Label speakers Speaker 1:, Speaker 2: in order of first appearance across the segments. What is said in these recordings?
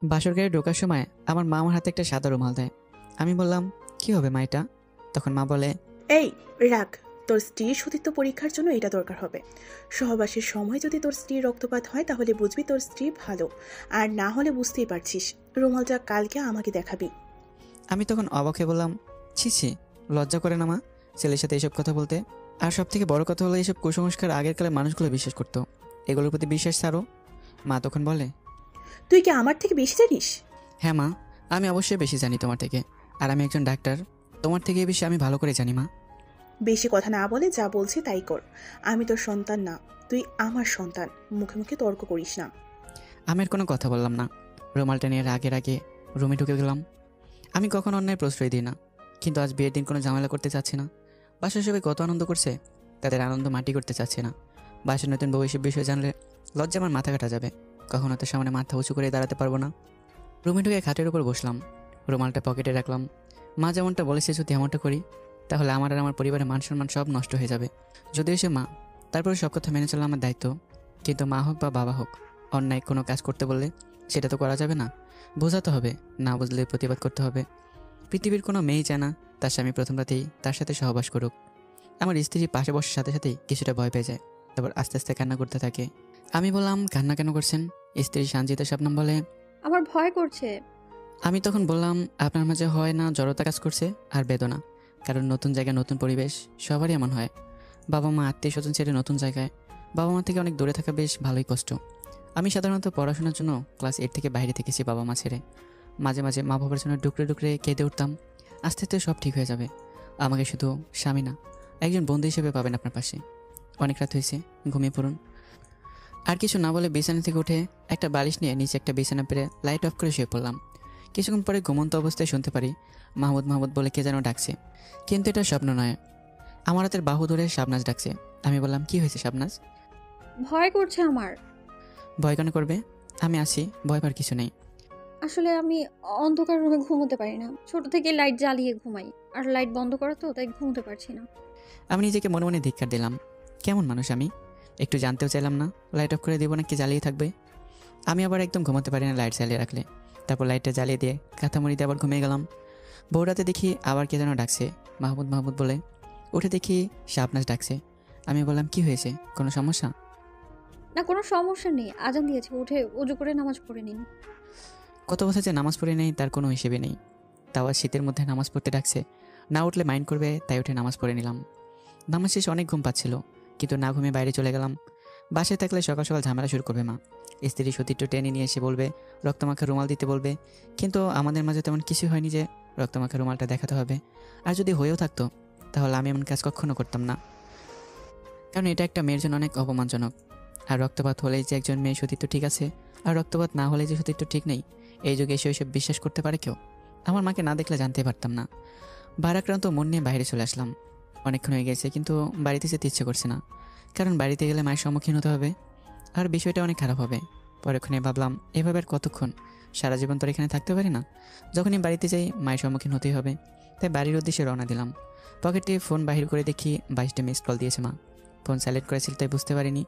Speaker 1: বাসর ঘরে ঢোকার সময় আমার মা আমার হাতে একটা সাদা রুমাল দেয়। আমি বললাম, কি হবে মা এটা? তখন মা বলে,
Speaker 2: এই রাখ, তোর স্ত্রীর সতীত্ব পরীক্ষার জন্য এটা দরকার হবে। সহবাসের সময় যদি তোর স্ত্রীর রক্তপাত হয় তাহলে বুঝবি তোর স্ত্রী ভালো, আর না হলে বুঝতেই পারছিস। রুমালটা কালকে আমাকে দেখাবি।
Speaker 1: আমি তখন অবাক হয়ে বললাম, ছি ছি, লজ্জা করে না মা ছেলের সাথে এসব কথা বলতে? আর সব থেকে বড় কথা হলো, এইসব কুসংস্কার আগের কালে মানুষগুলো বিশ্বাস করতো, এগুলোর প্রতি বিশ্বাস ছাড়ো। মা তখন বলে,
Speaker 2: তুই কি আমার থেকে বেশি জানিস?
Speaker 1: হ্যাঁ মা, আমি অবশ্যই বেশি জানি তোমার থেকে। আর আমি একজন ডাক্তার, তোমার থেকে এই বিষয়ে আমি ভালো করে জানি মা।
Speaker 2: বেশি কথা না বলে যা বলছি তাই কর। আমি তোর সন্তান না, তুই আমার সন্তান। মুখে মুখে তর্ক করিস না।
Speaker 1: আমি আর কোনো কথা বললাম না। রুমালটা নিয়ে রাগে রাগে রুমে ঢুকে গেলাম। আমি কখনো অন্যায় প্রশ্রয় দিই না, কিন্তু আজ বিয়ের দিন কোনো ঝামেলা করতে চাচ্ছি না। বাসার সবাই কত আনন্দ করছে, তাদের আনন্দ মাটি করতে চাচ্ছি না। বাসার নতুন বউ এসব বিষয়ে জানলে লজ্জা আমার মাথা কাটা যাবে। কখনো তো সামনে মাথা উঁচু করে দাঁড়াতে পারবো না। রুমে ঢুকে খাটের উপর বসলাম, রুমালটা পকেটে রাখলাম। মা যেমনটা বলেছে যদি এমনটা করি, তাহলে আমার আর আমার পরিবারের মান সম্মান সব নষ্ট হয়ে যাবে। যদিও সে মা, তারপরে সব কথা মেনে চলা আমার দায়িত্ব। কিন্তু মা হোক বা বাবা হোক, অন্যায় কোনো কাজ করতে বললে সেটা তো করা যাবে না। বোঝাতে হবে, না বুঝলে প্রতিবাদ করতে হবে। পৃথিবীর কোনো মেয়েই চায় না তার স্বামী প্রথম রাতেই তার সাথে সহবাস করুক। আমার স্ত্রী পাশে বসার সাথে সাথেই কিছুটা ভয় পেয়ে যায়, তারপর আস্তে আস্তে কান্না করতে থাকে। আমি বললাম, কান্না কেন করছেন? স্ত্রী সানজিদা শবনম বলে,
Speaker 3: আমার ভয় করছে।
Speaker 1: আমি তখন বললাম, আপনার মাঝে হয় না জড়তা কাজ করছে আর বেদনা? কারণ নতুন জায়গায় নতুন পরিবেশ সবারই এমন হয়। বাবা মা আত্মীয় স্বজন ছেড়ে নতুন জায়গায় বাবা মা থেকে অনেক দূরে থাকা বেশ ভালোই কষ্ট। আমি সাধারণত পড়াশোনার জন্য ক্লাস 8 থেকে বাইরে থেকেছি বাবা মা ছেড়ে। মাঝে মাঝে মা বাবার জন্য ডুকরে ডুকরে কেঁদে উঠতাম। আস্তে আস্তে সব ঠিক হয়ে যাবে। আমাকে শুধু স্বামী না, একজন বন্ধু হিসেবে পাবেন আপনার পাশে। অনেক রাত হয়েছে, ঘুমিয়ে পড়ুন। আর কিছু না বলে বিছানা থেকে উঠে একটা বালিশ নিয়ে নিচে একটা বিছানা পেরে লাইট অফ করে শুয়ে পড়লাম। কিছুক্ষণ পরে ঘুমন্ত অবস্থায় শুনতে পারি মাহমুদ মাহমুদ বলে কে যেন ডাকছে। কিন্তু এটা স্বপ্ন নয়, আমার হাতের বাহু ধরে শাবনাজ ডাকছে। আমি বললাম, কি হয়েছে শাবনাজ?
Speaker 3: ভয় করছে আমার।
Speaker 1: ভয় কেন করবে? আমি আছি, ভয় পাওয়ার কিছু নেই।
Speaker 3: আসলে আমি অন্ধকার রুমে ঘুমোতে পারি না, ছোট থেকে লাইট জ্বালিয়ে ঘুমাই, আর লাইট বন্ধ করা তো, তাই ঘুমোতে পারছি না।
Speaker 1: আমি নিজেকে মনে মনে ধিক্কার দিলাম। কেমন মানুষ আমি, একটু জানতেও চাইলাম না লাইট অফ করে দেবো নাকি জ্বালিয়ে থাকবে। আমি আবার একদম ঘুমাতে পারি না লাইট জ্বালিয়ে রাখলে। তারপর লাইটটা জ্বালিয়ে দিয়ে কাঁথামুড়ি দিয়ে আবার ঘুমিয়ে গেলাম। বউরাতে দেখি আবার কে যেন ডাকছে, মাহমুদ মাহমুদ বলে। উঠে দেখি শাবনাজ ডাকছে। আমি বললাম, কি হয়েছে, কোনো সমস্যা?
Speaker 3: না, কোনো সমস্যা নেই, আজান দিয়েছে, উঠে অজু করে নামাজ পড়ে নিন।
Speaker 1: কত বছর যে নামাজ পড়ে নেই তার কোনো হিসেবে নেই, তাও আর শীতের মধ্যে নামাজ পড়তে ডাকছে। না উঠলে মাইন্ড করবে, তাই উঠে নামাজ পড়ে নিলাম। নামাজ শেষে অনেক ঘুম পাচ্ছিল, কিন্তু না ঘুমিয়ে বাইরে চলে গেলাম। বাসায় থাকলে সকাল সকাল ঝামেলা শুরু করবে মা। স্ত্রী সতীর্থ টেনে নিয়ে এসে বলবে, রক্তমাখা রুমাল দিতে বলবে। কিন্তু আমাদের মাঝে তেমন কিছু হয়নি যে রক্তমাখা রুমালটা দেখাতে হবে। আর যদি হয়েও থাকতো, তাহলে আমি এমন কাজ কখনো করতাম না, কারণ এটা একটা মেয়ের জন্য অনেক অপমানজনক। আর রক্তপাত হলেই যে একজন মেয়ে সতীর্থ ঠিক আছে, আর রক্তপাত না হলে যে সতীর্থ ঠিক নেই, এই যুগে এসে ওইসব বিশ্বাস করতে পারে কেউ? আমার মাকে না দেখলে জানতে পারতাম না। ভারাক্রান্ত মন নিয়ে বাইরে চলে আসলাম। অনেকক্ষণ হয়ে গেছে, কিন্তু বাড়িতে যেতে ইচ্ছে করছে না, কারণ বাড়িতে গেলে মায়ের সম্মুখীন হতে হবে। আর বিষয়টা অনেক খারাপ হবে। পরেক্ষণে ভাবলাম, এভাবে আর কতক্ষণ, সারা জীবন তো আর এখানে থাকতে পারি না। যখনই বাড়িতে যাই মায়ের সম্মুখীন হতেই হবে। তাই বাড়ির উদ্দেশ্যে রওনা দিলাম। পকেটে ফোন বাহির করে দেখি 22টা মিস কল দিয়েছে মা। ফোন সাইলেন্ট করেছিল তাই বুঝতে পারিনি।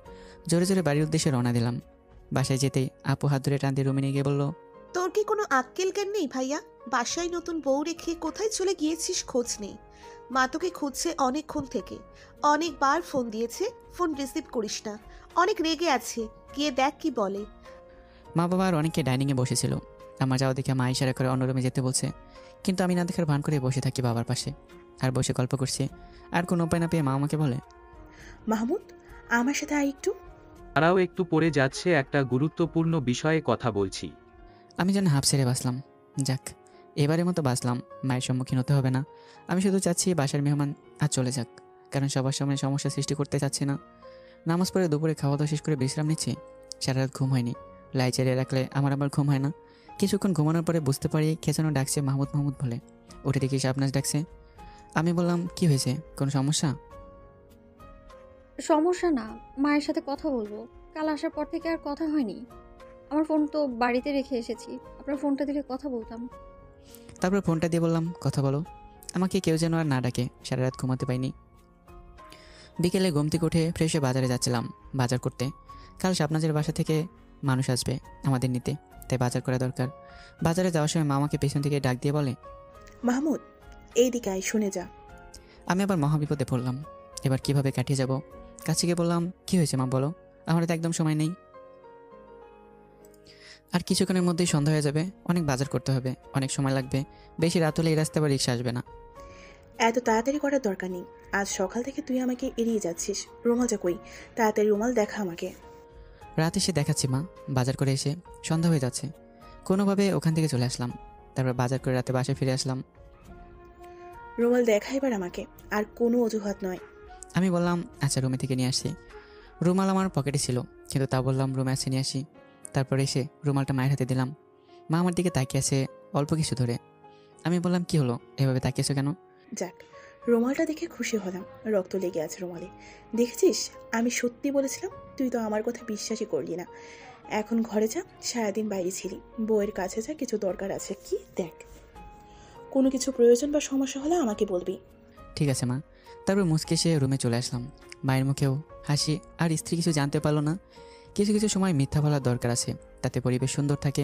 Speaker 1: জোরে জোরে বাড়ির উদ্দেশ্যে রওনা দিলাম। বাসায় যেতেই আপু হাত ধরে টান দিয়ে রুমে নিয়ে গিয়ে বলল,
Speaker 4: তোর কি কোনো আক্কেল জ্ঞান নেই ভাইয়া? বাসায় নতুন বউ রেখে কোথায় চলে গিয়েছিস খোঁজ নেই। মা তোকে খুঁজছে অনেকক্ষণ থেকে, অনেকবার ফোন দিয়েছে, ফোন রিসিভ করিস না। অনেক রেগে আছে, গিয়ে দেখ কি বলে।
Speaker 1: মা বাবা আর অনেকে ডাইনিংয়ে বসেছিল। আমার যাওয়া দেখে মা ইশারা করে অন্য রুমে যেতে বলছে, কিন্তু আমি না দেখার ভান করে বসে থাকি বাবার পাশে, আর বসে গল্প করছি। আর কোনো উপায় না পেয়ে মা আমাকে বলে,
Speaker 2: মাহমুদ, আমার সাথে আয় একটু।
Speaker 5: তারাও একটু পরে যাচ্ছে, একটা গুরুত্বপূর্ণ বিষয়ে কথা বলছি।
Speaker 1: আমি যেন হাফ ছেড়ে বাঁচলাম। যাক, এবারের মতো বাঁচলাম, মায়ের সম্মুখীন হতে হবে না। আমি শুধু চাচ্ছি বাসার মেহমান আর চলে যাক, কারণ সবার সামনে সমস্যা সৃষ্টি করতে চাচ্ছি না। নামাজ পড়ে দুপুরে খাওয়া দাওয়া শেষ করে বিশ্রাম নিচ্ছি। সারা রাত ঘুম হয়নি। লাই চালিয়ে রাখলে আমার আবার ঘুম হয় না। কিছুক্ষণ ঘুমানোর পরে বুঝতে পারি কে যেন ডাকছে মাহমুদ মাহমুদ বলে। উঠে দেখি শাবনাজ ডাকছে। আমি বললাম, কি হয়েছে, কোনো সমস্যা?
Speaker 3: সমস্যা না, মায়ের সাথে কথা বলবো। কাল আসার পর থেকে আর কথা হয়নি। আমার ফোন তো বাড়িতে রেখে এসেছি, আপনার ফোনটা দিলে কথা বলতাম।
Speaker 1: তারপর ফোনটা দিয়ে বললাম, কথা বলো। আমাকে কেউ যেন আর না ডাকে, সারা রাত ঘুমাতে পাইনি। বিকেলে ঘুম থেকে উঠে ফ্রেশ হয়ে বাজারে যাচ্ছিলাম বাজার করতে। কাল শাবনাজের বাসা থেকে মানুষ আসবে আমাদের নিতে। তাই বাজার করা দরকার। বাজারে যাওয়ার সময় মা আমাকে পেছন থেকে ডাক দিয়ে বলে,
Speaker 2: মাহমুদ, এইদিকে আয়, শুনে যা।
Speaker 1: আমি আবার মহাবিপদে পড়লাম। এবার কিভাবে কাটিয়ে যাব? কাছে গিয়ে বললাম, কি হয়েছে মা বলো, আমার তো একদম সময় নেই। আর কিছুক্ষণের মধ্যেই সন্ধ্যা হয়ে যাবে, অনেক বাজার করতে হবে, অনেক সময় লাগবে। বেশি রাত হলে এই রাস্তা আবার রিক্সা আসবে না।
Speaker 2: এত তাড়াতাড়ি করার দরকার নেই। আজ সকাল থেকে তুই আমাকে এড়িয়ে যাচ্ছিস। রুমালটা কই? তাড়াতাড়ি রুমাল দেখা আমাকে।
Speaker 1: রাত এসে দেখাচ্ছি মা। বাজার করে এসে সন্ধ্যা হয়ে যাচ্ছে, কোনোভাবে ওখান থেকে চলে আসলাম। তারপর বাজার করে রাতে বাসায় ফিরে আসলাম।
Speaker 2: রুমাল দেখা এবার আমাকে, আর কোনো অজুহাত নয়।
Speaker 1: আমি বললাম, আচ্ছা রুমে থেকে নিয়ে আসছি। রুমাল আমার পকেটে ছিল, কিন্তু তা বললাম রুমে আসে নিয়ে আসি। তারপর এসে রুমালটা মায়ের হাতে দিলাম। মা আমার দিকে তাকিয়ে আছে অল্প কিছু ধরে। আমি বললাম, কি হলো, এভাবে তাকিয়েছো কেন?
Speaker 2: যাক, রুমালটা দেখে খুশি হলাম। রক্ত লেগে আছে রুমালে। দেখেছিস, আমি সত্যি বলেছিলাম, তুই তো আমার কথা বিশ্বাসই করলি না। এখন ঘরে যা, সারাদিন বাইরে ছিলি। বউয়ের কাছে যা, কিছু দরকার আছে কি দেখ। কোনো কিছু প্রয়োজন বা সমস্যা হলে আমাকে বলবি।
Speaker 1: ঠিক আছে মা। তারপর মুচকে এসে রুমে চলে আসলাম। মায়ের মুখেও হাসি। আর স্ত্রী কিছু জানতে পারলো না। কিছু কিছু সময় মিথ্যা বলার দরকার আছে, তাতে পরিবেশ সুন্দর থাকে।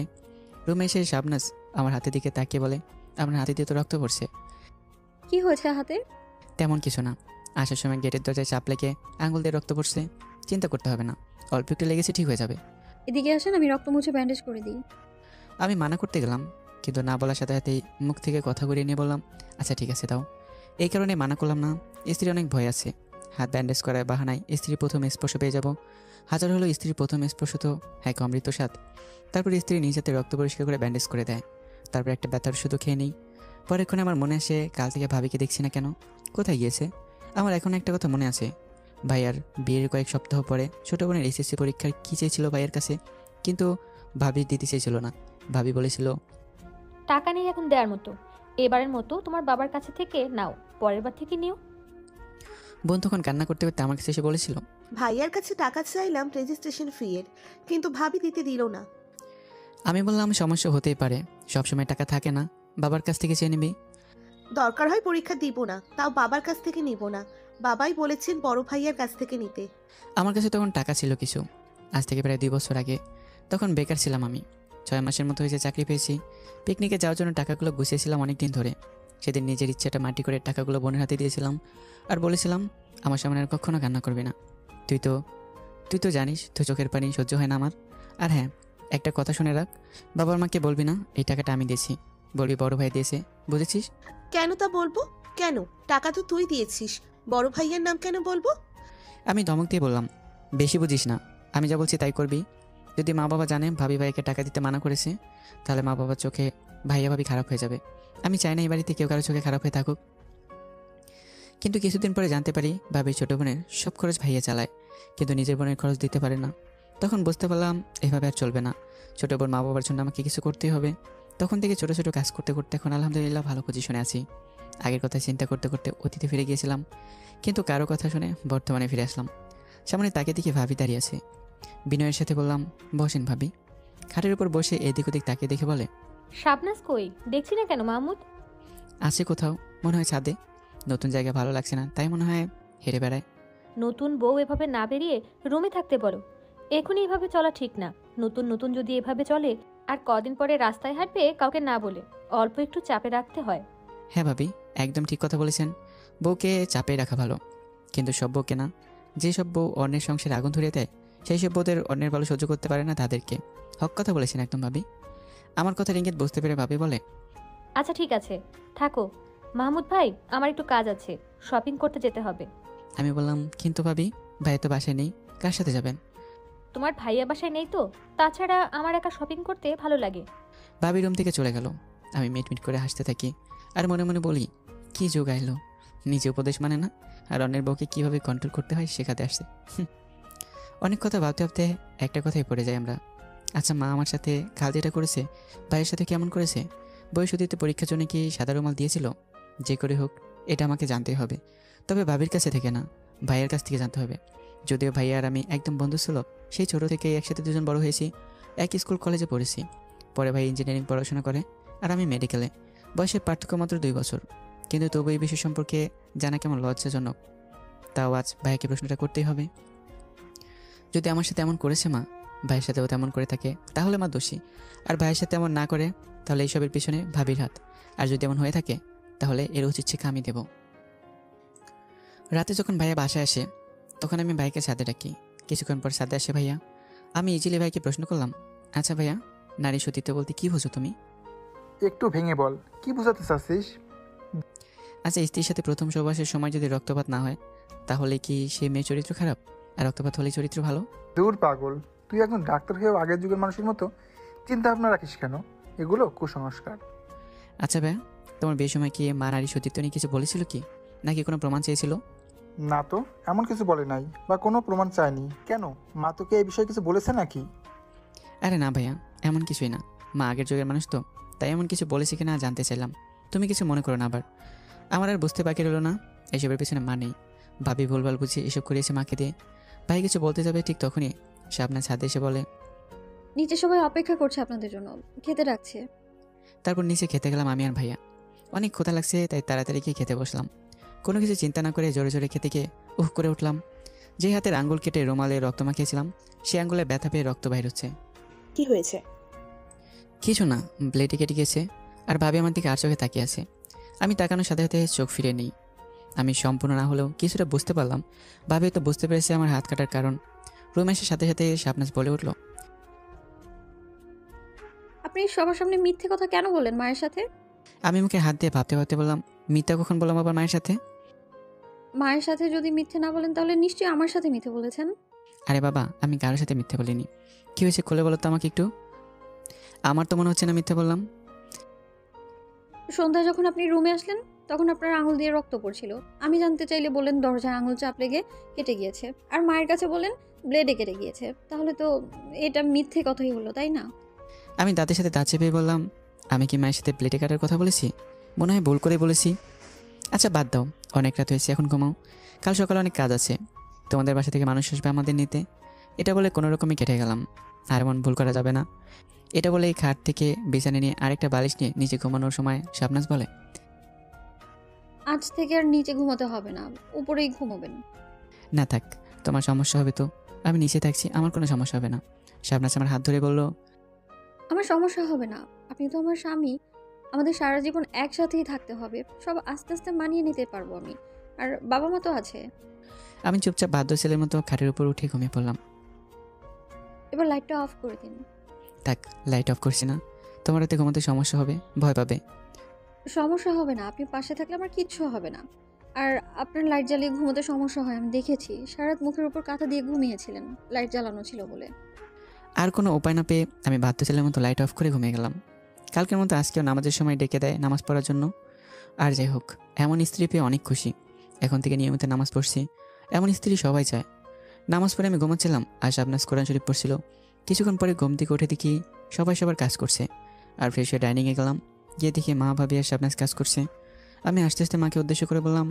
Speaker 1: রুমে এসে শাবনাজ আমার হাতের দিকে তাকিয়ে বলে, আপনার হাতে দিয়ে তো রক্ত পড়ছে।
Speaker 3: কি হয়েছে হাতে?
Speaker 1: তেমন কিছু না, আসার সময় গেটের দরজায় চাপ লেগে আঙুল দিয়ে রক্ত পড়ছে। চিন্তা করতে হবে না, অল্প একটু লেগেছে, ঠিক হয়ে যাবে।
Speaker 3: এদিকে আসেন, আমি রক্ত মুছে ব্যান্ডেজ করে দিই।
Speaker 1: আমি মানা করতে গেলাম, কিন্তু না বলার সাথে সাথেই মুখ থেকে কথা ঘুরিয়ে নিয়ে বললাম, আচ্ছা ঠিক আছে দাও। এই কারণে মানা করলাম না। স্ত্রীর অনেক ভয় আছে। হাত ব্যান্ডেজ করার বাহানায় স্ত্রীর প্রথম স্পর্শ পেয়ে যাব। হাজার হলো স্ত্রীর প্রথম স্পর্শ তো এক অমৃত স্বাদ। তারপর স্ত্রী নিজ হাতে রক্ত পরিষ্কার করে ব্যান্ডেজ করে দেয়। তারপর একটা ব্যথার শুধু খেয়ে নেই। পরেক্ষণে আমার মনে আসে, কাল থেকে ভাবিকে দেখছি না কেন, কোথায় গিয়েছে। আমার এখন একটা কথা মনে আছে, ভাইয়ার বিয়ের কয়েক সপ্তাহ পরে ছোটো বোনের এসএসসি পরীক্ষার কী চেয়েছিল ভাইয়ের কাছে, কিন্তু ভাবি দিতে চেয়েছিল না। ভাবি বলেছিল,
Speaker 6: টাকা নেই এখন দেওয়ার মতো, এবারের মতো তোমার বাবার কাছে থেকে নাও, পরের বার থেকে নিও।
Speaker 1: বোন তখন কান্না করতে করতে আমার কাছে এসে বলেছিল,
Speaker 4: ভাইয়ার কাছে টাকা চাইলাম রেজিস্ট্রেশন ফি এর, কিন্তু ভাবি দিতে দিল না।
Speaker 1: আমি বললাম সমস্যা হতেই পারে, সবসময় টাকা থাকে না, বাবার কাছ থেকে চেয়ে নিবি।
Speaker 4: দরকার হয় পরীক্ষা দিব না, তাও বাবার কাছ থেকে নিব না। বাবাই বলেছেন বড় ভাইয়ার কাছ থেকে নিতে।
Speaker 1: আমার কাছে তখন টাকা ছিল কিছু, আজ থেকে প্রায় 2 বছর আগে। তখন বেকার ছিলাম আমি, 6 মাসের মতো হয়েছে চাকরি পেয়েছি। পিকনিকে যাওয়ার জন্য টাকাগুলো গুছিয়েছিলাম অনেক দিন ধরে। সেদিন নিজের ইচ্ছাটা মাটি করে টাকাগুলো বোনের হাতে দিয়েছিলাম, আর বলেছিলাম আমার সামনে আর কখনো কান্না করবি না। তুই তো জানিস তুই চোখের পানি সহ্য হয় না আমার। আর হ্যাঁ, একটা কথা শুনে রাখ, বাবার মাকে বলবি না এই টাকাটা আমি দিয়েছি, বলবি বড় ভাই দিয়েছে, বুঝেছিস?
Speaker 4: কেন তা বলবো? কেন? টাকা তো তুই দিয়েছিস, বড় ভাইয়ার নাম কেন বলবো?
Speaker 1: আমি ধমক দিয়ে বললাম, বেশি বুঝিস না, আমি যা বলছি তাই করবি। যদি মা বাবা জানে ভাবি ভাইকে টাকা দিতে মানা করেছে, তাহলে মা বাবার চোখে ভাইয়া ভাবি খারাপ হয়ে যাবে। আমি চাই না এই বাড়িতে কেউ কারো চোখে খারাপ হয়ে থাকুক। কিন্তু কিছুদিন পরে জানতে পারি ভাবির ছোটো বোনের সব খরচ ভাইয়া চালায়, কিন্তু নিজের বোনের খরচ দিতে পারে না। তখন বুঝতে পারলাম এভাবে আর চলবে না, ছোটো বোন মা বাবার জন্য আমাকে কিছু করতেই হবে। তখন থেকে ছোটো ছোটো কাজ করতে করতে এখন আলহামদুলিল্লাহ ভালো পজিশনে আছি। আগের কথা চিন্তা করতে করতে অতীতে ফিরে গিয়েছিলাম, কিন্তু কারো কথা শুনে বর্তমানে ফিরে আসলাম। সামনে তাকে দেখে ভাবি দাঁড়িয়ে আছে। বিনয়ের সাথে বললাম, বসেন ভাবি। খাটের উপর বসে এদিক ওদিক তাকিয়ে দেখে বলে,
Speaker 6: শাবনাজ কই, দেখছি না কেন মাহমুদ?
Speaker 1: আছে কোথাও, মনে হয় ছাদে। নতুন জায়গা ভালো লাগছে না, তাই মনে হয় হেরে বেড়ায়।
Speaker 6: নতুন বউ এভাবে না বেরিয়ে রুমে থাকতে বলো। এখনই এভাবে চলা ঠিক না। নতুন নতুন যদি এভাবে চলে, আর কদিন পরে রাস্তায় হাঁটবে কাউকে না বলে, অল্প একটু চাপে রাখতে হয়।
Speaker 1: হ্যাঁ ভাবি, একদম ঠিক কথা বলেছেন। বউকে চাপে রাখা ভালো, কিন্তু সব বউকে না। যে সব বউ অন্যের সংসারে আগুন ধরিয়ে দেয়, সেই সব বউদের অন্যের ভালো সহ্য করতে পারে না, তাদেরকে। হক কথা বলেছেন একদম ভাবি। আমার কথার ইঙ্গিত বুঝতে পেরে ভাবি বলে,
Speaker 6: আচ্ছা ঠিক আছে, থাকো। মাহমুদ ভাই, আমার একটু কাজ আছে, শপিং করতে যেতে হবে।
Speaker 1: আমি বললাম, কিন্তু ভাবি ভাই তো বাসায় নেই, কার সাথে যাবেন?
Speaker 6: তোমার ভাইয়া বাসায় নেই তো, তাছাড়া আমার একা শপিং করতে ভালো লাগে।
Speaker 1: ভাবি রুম থেকে চলে গেল। আমি মিট করে হাসতে থাকি, আর মনে মনে বলি, কি যোগ আইলো, নিজে উপদেশ মানে না, আর অন্যের বউকে কীভাবে কন্ট্রোল করতে হয় শেখাতে আসছে। অনেক কথা ভাবতে ভাবতে একটা কথাই পড়ে যাই আমরা। আচ্ছা মা আমার সাথে কাল যেটা করেছে, ভাইয়ের সাথে কেমন করেছে? বয়সুদিতে পরীক্ষার জন্য কি সাদা রুমাল দিয়েছিল? যে করে হোক এটা আমাকে জানতেই হবে, তবে ভাবির কাছে থেকে না, ভাইয়ের কাছ থেকে জানতে হবে। যদিও ভাইয়া আর আমি একদম বন্ধু ছিল, সেই ছোটো থেকেই একসাথে দুজন বড় হয়েছি, এক স্কুল কলেজে পড়েছি। পরে ভাই ইঞ্জিনিয়ারিং পড়াশোনা করে, আর আমি মেডিকেলে। বয়সের পার্থক্য মাত্র 2 বছর, কিন্তু তবু এই বিষয় সম্পর্কে জানা কেমন লজ্জাজনক। তাও আজ ভাইকে প্রশ্নটা করতেই হবে। যদি আমার সাথে এমন করেছে মা, ভাইয়ের সাথেও তেমন করে থাকে তাহলে মা দোষী, আর ভাইয়ের সাথে এমন না করে তাহলে এইসবের পিছনে ভাবির হাত, আর যদি এমন হয়ে থাকে তাহলে এর উচিত শিক্ষা আমি দেব। রাতে যখন ভাইয়া বাসায় আসে তখন আমি ভাইকে সাথে ডাকি। কিছুক্ষণ পর সাথে আসে ভাইয়া। আমি ইজিলি ভাইকে প্রশ্ন করলাম, আচ্ছা ভাইয়া, নারী সতীত্ব বলতে কি বোঝো তুমি?
Speaker 7: একটু ভেঙে বল, কি বোঝাতে চাচ্ছিস?
Speaker 1: আচ্ছা, স্ত্রীর সাথে প্রথম সহবাসের সময় যদি রক্তপাত না হয় তাহলে কি সে মেয়ের চরিত্র খারাপ, আর রক্তপাত হলে চরিত্র ভালো?
Speaker 7: দূর পাগল, তুই একজন ডাক্তার হয়েও আগের যুগের মানুষের মতো চিন্তা ভাবনা রাখিস কেন? এগুলো কুসংস্কার।
Speaker 1: আচ্ছা ভাইয়া, তোমার বিয়ের সময় কি মা নারী সতীত্ব নিয়ে কিছু বলেছিল কি, নাকি কোনো প্রমাণ চেয়েছিল?
Speaker 7: না তো, এমন কিছু বলে নাই বা কোনো প্রমাণ চায়নি। কেন, মা তোকে এই বিষয়ে কিছু বলেছে নাকি?
Speaker 1: আরে না ভাইয়া, এমন কিছুই না। মা আগের যুগের মানুষ তো, তাই এমন কিছু বলেছে কিনা জানতে চাইলাম। তুমি কিছু মনে করো না আবার। আমার আর বুঝতে বাকি রইল না এসবের পেছনে মা নেই। ভাবি ভুলভাল বুঝিয়ে এসব করিয়েছে মাকে দিয়ে। ভাই কিছু বলতে যাবে ঠিক তখনই সে আপনার ছাদে এসে বলে,
Speaker 3: নিচে সবাই অপেক্ষা করছে আপনাদের জন্য, খেতে ডাকছে।
Speaker 1: তারপর নিচে খেতে গেলাম আমি আর ভাইয়া। অনেক ক্ষুধা লাগছে তাই তাড়াতাড়ি গিয়ে খেতে বসলাম। কোনো কিছু চিন্তা না করে জোরে জোরে খেতে গিয়ে উহ করে উঠলাম। যে হাতের আঙ্গুল কেটে রুমালে রক্ত মাখিয়েছিলাম সে আঙ্গুলে ব্যথা পেয়ে রক্ত বাইর হচ্ছে।
Speaker 2: কি হয়েছে?
Speaker 1: কিছু না, ব্লেডে কেটে গেছে। আর ভাবি আমার দিকে আর চোখে তাকিয়ে আছে। আমি তাকানোর সাথে সাথে চোখ ফিরে নিই। আমি সম্পূর্ণ না হলেও কিছুটা বুঝতে পারলাম ভাবি তো বুঝতে পেরেছে আমার হাত কাটার কারণ। রুমে এসে সাথে সাথে শাবনাজ বলে উঠল,
Speaker 3: আপনি সবার সামনে মিথ্যে কথা কেন বলেন মায়ের সাথে?
Speaker 1: আমি মুখে হাত দিয়ে ভাবতে ভাবতে বললাম, মিথ্যা কখন বললাম আবার মায়ের সাথে?
Speaker 3: মায়ের সাথে যদি মিথ্যে না বলেন তাহলে নিশ্চয়ই আমার সাথে মিথ্যে বলেছেন।
Speaker 1: আরে বাবা, আমি কারোর সাথে মিথ্যে বলিনি। কি হয়েছে খুলে বলো তো আমাকে একটু। আমার তো মনে হচ্ছে না মিথ্যে বললাম।
Speaker 3: সন্ধ্যায় যখন আপনি রুমে আসলেন তখন আপনার আঙুল দিয়ে রক্ত পড়ছিল। আমি জানতে চাইলে বলেন দরজায় আঙুল চাপ লেগে কেটে গিয়েছে, আর মায়ের কাছে বলেন ব্লেডে কেটে গিয়েছে। তাহলে তো এটা মিথ্যে কথাই হলো, তাই না?
Speaker 1: আমি দাঁতের সাথে দাঁত চেপে বললাম, আমি কি মায়ের সাথে প্লেটে কাটার কথা বলেছি? মনে হয় ভুল করে বলেছি। আচ্ছা বাদ দাও, অনেক রাত হয়েছে, এখন ঘুমাও। কাল সকালে অনেক কাজ আছে, তোমাদের বাসা থেকে মানুষ আসবে আমাদের নিতে। এটা বলে কোনো রকমই কেটে গেলাম। আর এমন ভুল করা যাবে না। এটা বলে এই খাট থেকে বিছানে নিয়ে আরেকটা বালিশ নিয়ে নিচে ঘুমানোর সময় শাবনাজ বলে,
Speaker 3: আজ থেকে আর নিচে ঘুমাতে হবে না, উপরেই ঘুমাবেন।
Speaker 1: না থাক, তোমার সমস্যা হবে তো। আমি নিচে থাকছি, আমার কোনো সমস্যা হবে না। শাবনাজ আমার হাত ধরে বলল,
Speaker 3: আমার সমস্যা হবে না, আপনি তো আমার স্বামী। আমাদের সারা জীবন একসাথেই থাকতে হবে, সব আস্তে আস্তে মানিয়ে নিতে পারবো আমি। আর বাবা মা তো আছে।
Speaker 1: আমি চুপচাপ বাধ্য ছেলের মতো খাটের উপর উঠে ঘুমিয়ে পড়লাম।
Speaker 3: এবার লাইটটা অফ করে দিন।
Speaker 1: থাক, লাইট অফ করছি না। তোমার রাতে ঘুমাতে সমস্যা হবে, ভয় পাবে।
Speaker 3: সমস্যা হবে না, আপনি পাশে থাকলে আমার কিচ্ছু হবে না। আর আপনার লাইট জ্বালিয়ে ঘুমোতে সমস্যা হয়, আমি দেখেছি। সারাত মুখের উপর কাঁথা দিয়ে ঘুমিয়েছিলেন, লাইট জ্বালানো ছিল বলে।
Speaker 1: আর কোনো উপায় না পেয়ে আমি বাধ্য ছেলের মতো লাইট অফ করে ঘুমিয়ে গেলাম। কালকের মতো আজকেও নামাজের সময় ডেকে দেয় নামাজ পড়ার জন্য। আর যাই হোক, এমন স্ত্রী পেয়ে অনেক খুশি। এখন থেকে নিয়মিত নামাজ পড়ছি, এমন স্ত্রী সবাই চায়। নামাজ পড়ে আমি ঘুমাচ্ছিলাম আর শাবনাজ কোরআন শরীফ পড়ছিল। কিছুক্ষণ পরে ঘুম থেকে উঠে দেখি সবাই সবার কাজ করছে। আর ফ্রেশ হয়ে ডাইনিংয়ে গেলাম, গিয়ে দেখি মা ভাবি আর শাবনাজ কাজ করছে। আমি আস্তে আস্তে মাকে উদ্দেশ্য করে বললাম,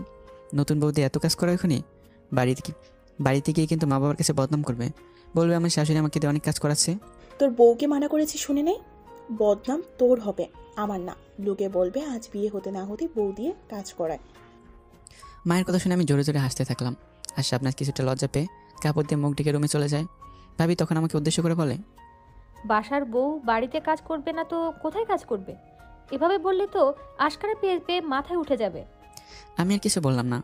Speaker 1: নতুন বৌদি এত কাজ করা এখনই? বাড়িতে গিয়ে কিন্তু মা বাবার কাছে বদনাম করবে, বলবে আমার শাশুড়ি আমাকে দিয়ে অনেক কাজ করাচ্ছে।
Speaker 2: তোর বউকে মানা করেছি শুনে নেই? বদনাম তোর হবে, আমার না। লোকে বলবে আজ বিয়ে হতে না হতে বউ দিয়ে কাজ করায়।
Speaker 1: মায়ের কথা শুনে আমি জোরে জোরে হাসতে থাকলাম। আর শাবনাজ কিছুটা লজ্জা পেয়ে কাপড় দিয়ে মুখ ঢেকে রুমে চলে যায়। ভাবি তখন আমাকে উদ্দেশ্য করে বলে,
Speaker 6: বাসার বউ বাড়িতে কাজ করবে না তো কোথায় কাজ করবে? এভাবে বললে তো আশকারা পেয়ে পেয়ে মাথায় উঠে যাবে।
Speaker 1: আমি আর কিছু বললাম না।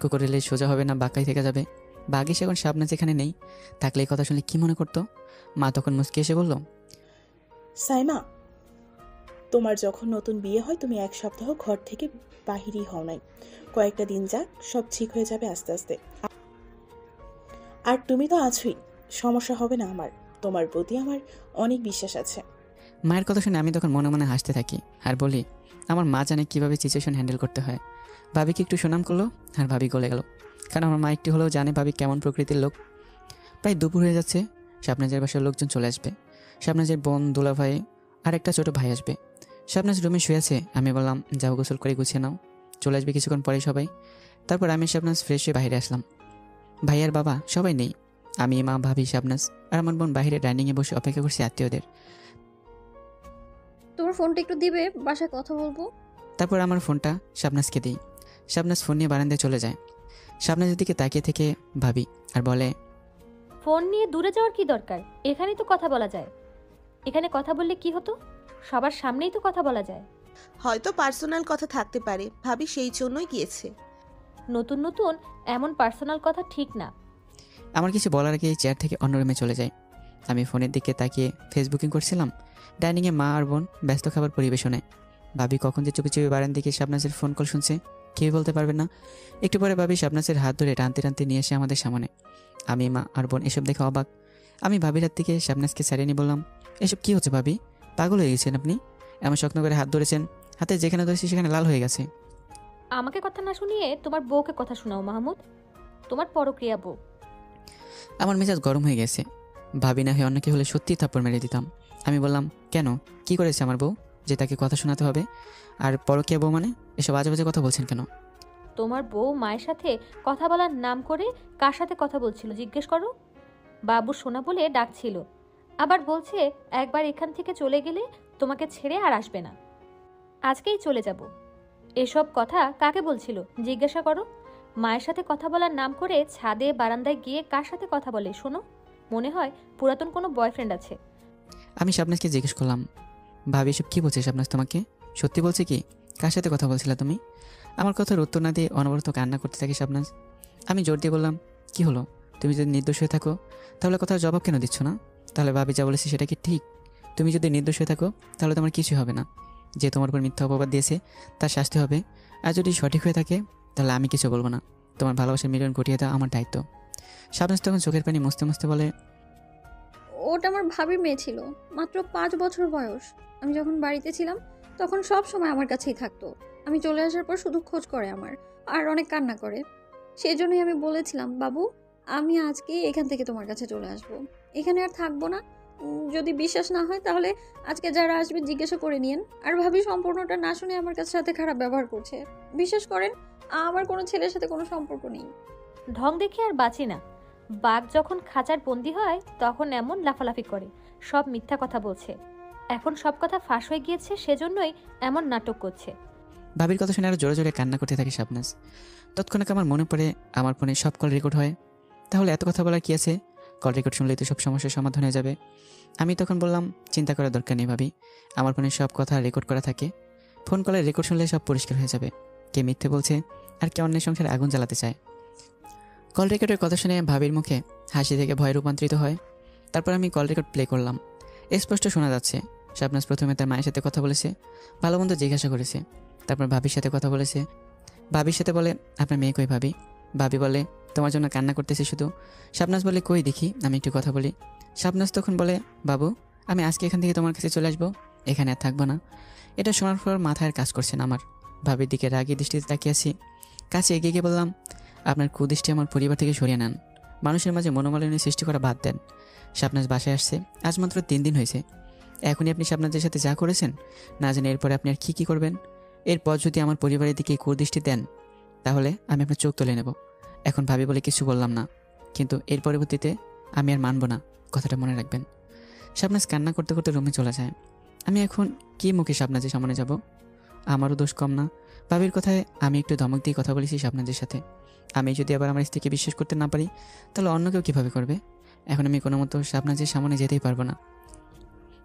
Speaker 1: কুকুর এলে সোজা হবে না, বাঁকাই থেকে যাবে। বাঘিস এখন শাবনাজ এখানে নেই, থাকলে এই কথা শুনলে কি মনে করতো? মা তখন মুচকি এসে বলল,
Speaker 2: সাইমা, তোমার যখন নতুন বিয়ে হয় তুমি 1 সপ্তাহ ঘর থেকে বাহিরই হও নাই। কয়েকটা দিন যাক, সব ঠিক হয়ে যাবে আস্তে আস্তে। আর তুমি তো আছোই, সমস্যা হবে না আমার। তোমার প্রতি আমার অনেক বিশ্বাস আছে।
Speaker 1: মায়ের কথা শুনে আমি তখন মনে মনে হাসতে থাকি আর বলি, আমার মা জানে কীভাবে সিচুয়েশন হ্যান্ডেল করতে হয়। ভাবিকে একটু সুনাম করলো আর ভাবি গলে গেল, কারণ আমার মা একটু হলেও জানে ভাবি কেমন প্রকৃতির লোক। প্রায় দুপুর হয়ে যাচ্ছে, শাবনাজের বাসার লোকজন চলে আসবে। শাবনাজের বোন, দুলা ভাই আর একটা ছোট ভাই আসবে। শাবনাজ রুমে শুয়ে আছে, আমি বললাম যাও গোসল করে গুছিয়ে নাও, চলে আসবে কিছুক্ষণ পরেই সবাই। তারপর আমি শাবনাজ ফ্রেশ হয়ে বাইরে আসলাম। ভাই আর বাবা সবাই নেই, আমি, মা, ভাবি, শাবনাজ আর আমার বোন বাইরে ডাইনিংয়ে বসে অপেক্ষা করছি আত্মীয়দের।
Speaker 3: তোমার ফোনটা একটু দিবে, বাসায় কথা বলবো।
Speaker 1: তারপর আমার ফোনটা শাবনাজকে দিই। শাবনাজ ফোন নিয়ে বারান্দায় চলে যায়। শাবনাজের দিকে তাকিয়ে থেকে ভাবি আর বলে,
Speaker 6: ফোন নিয়ে দূরে যাওয়ার কি দরকার? এখানেই তো কথা বলা যায়। এখানে কথা বললে কি হতো? সবার সামনেই তো কথা বলা যায়।
Speaker 4: হয়তো পার্সোনাল কথা থাকতে পারে, ভাবি সেই জন্যই গিয়েছে।
Speaker 6: নতুন নতুন এমন পার্সোনাল কথা ঠিক না।
Speaker 1: আমার কিছু বলার আগে চেয়ার থেকে অন্য রুমে চলে যায়। আমি ফোনের দিকে তাকিয়ে ফেসবুকিং করছিলাম। ডাইনিংয়ে মা আর বোন ব্যস্ত খাবার পরিবেশনে। ভাবি কখন যে চুপি চুপি বারান্দার দিকে শাবনাজের ফোন কল শুনছে কেউ বলতে পারবে না। একটু পরে ভাবি শাবনাজের হাত ধরে টানতে টানতে নিয়ে এসে আমাদের সামনে। আমি, মা আর বোন এসব দেখে অবাক। আমি ভাবির হাত থেকে শাবনাজকে ছাড়িয়ে নিয়ে বললাম, এসব কি হচ্ছে ভাবি? পাগল হয়ে গেছেন আপনি? এমন শক্ত করে হাত ধরেছেন, হাতে যেখানে ধরেছি সেখানে লাল হয়ে গেছে।
Speaker 6: আমাকে কথা না শুনিয়ে তোমার বউকে কথা শোনাও মাহমুদ, তোমার পরক্রিয়া বউ।
Speaker 1: আমার মেজাজ গরম হয়ে গেছে। ভাবি না হয়ে অন্য কেউ হলে সত্যিই থাপ্পড় মেরে দিতাম। আমি বললাম, কেন, কি করেছে আমার বউ যে তাকে কথা শোনাতে হবে? আর পরকীয়া বউ মানে? এসব আজে বাজে কথা বলছেন কেন?
Speaker 6: তোমার বউ মায়ের সাথে কথা বলার নাম করে কার সাথে কথা বলছিল জিজ্ঞেস করো। বাবু সোনা বলে ডাকছিল, আবার বলছে একবার এখান থেকে চলে গেলে তোমাকে ছেড়ে আর আসবে না, আজকেই চলে যাব। এসব কথা কাকে বলছিল জিজ্ঞাসা করো। মায়ের সাথে কথা বলার নাম করে ছাদে বারান্দায় গিয়ে কার সাথে কথা বলে শোনো? মনে হয় পুরাতন কোনো বয়ফ্রেন্ড আছে।
Speaker 1: আমি শাবনাজকে জিজ্ঞেস করলাম, ভাবি এসব কী বলছে শাবনাজ তোমাকে? সত্যি বলছে কি? কার সাথে কথা বলছিলে তুমি? আমার কথার উত্তর না দিয়ে অনবরত কান্না করতে থাকে শাবনাজ। আমি জোর দিয়ে বললাম, কি হলো? তুমি যদি নির্দোষ হয়ে থাকো তাহলে কথার জবাব কেন দিচ্ছ না? তাহলে ভাবি যা বলেছে সেটা কি ঠিক? তুমি যদি নির্দোষ হয়ে থাকো তাহলে তোমার কিছুই হবে না। যে তোমার উপর মিথ্যা অপবাদ দিয়েছে তার শাস্তি হবে। আর যদি সঠিক হয়ে থাকে তাহলে আমি কিছু বলবো না। তোমার ভালোবাসার মিলন ঘটিয়ে দেওয়া আমার দায়িত্ব। শাবনাজ তখন চোখের পানি মুছতে মুছতে বলে,
Speaker 3: ওটা আমার ভাবির মেয়ে ছিল, মাত্র 5 বছর বয়স। আমি যখন বাড়িতে ছিলাম তখন সব সময় আমার কাছেই থাকতো। আমি চলে আসার পর শুধু খোঁজ করে আমার, আর অনেক কান্না করে। সেই জন্যই আমি বলেছিলাম, বাবু আমি আজকেই এখান থেকে তোমার কাছে চলে আসব, এখানে আর থাকবো না। যদি বিশ্বাস না হয় তাহলে আজকে যারা আসবে জিজ্ঞাসা করে নিন। আর ভাবি সম্পূর্ণটা না শুনে আমার কাছে সাথে খারাপ ব্যবহার করছে। বিশ্বাস করেন, আমার কোনো ছেলের সাথে কোনো সম্পর্ক নেই।
Speaker 6: ঢং দেখে আর বাঁচি না। বাঘ যখন খাঁচার বন্দি হয় তখন এমন লাফালাফি করে, সব মিথ্যা কথা বলছে। এখন সব কথা ফাঁস হয়ে গিয়েছে, সেজন্যই এমন নাটক করছে।
Speaker 1: ভাবির কথা শুনে আরও জোরে জোরে কান্না করতে থাকে শাবনাজ। তৎক্ষণাৎ আমার মনে পড়ে আমার ফোনে সব কল রেকর্ড হয়। তাহলে এত কথা বলার কী আছে? কল রেকর্ড শুনলেই তো সব সমস্যার সমাধান হয়ে যাবে। আমি তখন বললাম, চিন্তা করার দরকার নেই ভাবি, আমার ফোনে সব কথা রেকর্ড করা থাকে। ফোন কলের রেকর্ড শুনলে সব পরিষ্কার হয়ে যাবে কে মিথ্যে বলছে আর কে অন্যের সংসারে আগুন জ্বালাতে চায়। কল রেকর্ডের কথা শুনে ভাবির মুখে হাসি থেকে ভয়ে রূপান্তরিত হয়। তারপর আমি কল রেকর্ড প্লে করলাম। স্পষ্ট শোনা যাচ্ছে শাবনাজ প্রথমে তার মায়ের সাথে কথা বলেছে, ভালো মন্দ জিজ্ঞাসা করেছে। তারপর ভাবির সাথে কথা বলেছে। ভাবির সাথে বলে, আপনার মেয়ে কই ভাবি? ভাবি বলে, তোমার জন্য কান্না করতেছে শুধু। শাবনাজ বলে, কই দেখি আমি একটু কথা বলি। শাবনাজ তখন বলে, বাবু আমি আজকে এখান থেকে তোমার কাছে চলে আসবো, এখানে আর থাকবো না। এটা শোনার পর মাথায় আর কাজ করছে না আমার। ভাবির দিকে রাগী দৃষ্টিতে তাকিয়ে আছি। কাছে এগিয়ে গিয়ে বললাম, আপনার কুদৃষ্টি আমার পরিবার থেকে সরিয়ে নেন, মানুষের মাঝে মনোমালিন্য সৃষ্টি করা বাদ দেন। শাবনাজ বাসায় আসছে আজ মাত্র 3 দিন হয়েছে। এখনই আপনি শাবনাজের সাথে যা করেছেন না জানি এরপরে আপনি আর কী করবেন। এরপর যদি আমার পরিবারের দিকে কুদৃষ্টি দেন তাহলে আমি আপনার চোখ তুলে নেব। এখন ভাবি বলে কিছু বললাম না, কিন্তু এর পরবর্তীতে আমি আর মানব না, কথাটা মনে রাখবেন। শাবনাজ কান্না করতে করতে রুমে চলে যায়। আমি এখন কি মুখে শাবনাজের সামনে যাব? আমারও দোষ কম না। ভাবির কথায় আমি একটু ধমক দিয়ে কথা বলেছি শাবনাজের সাথে। আমি যদি আবার আমার স্ত্রীকে বিশ্বাস করতে না পারি তাহলে অন্য কেউ কীভাবে করবে? এখন আমি কোনো মতো শাবনাজের সামনে যেতেই পারবো না।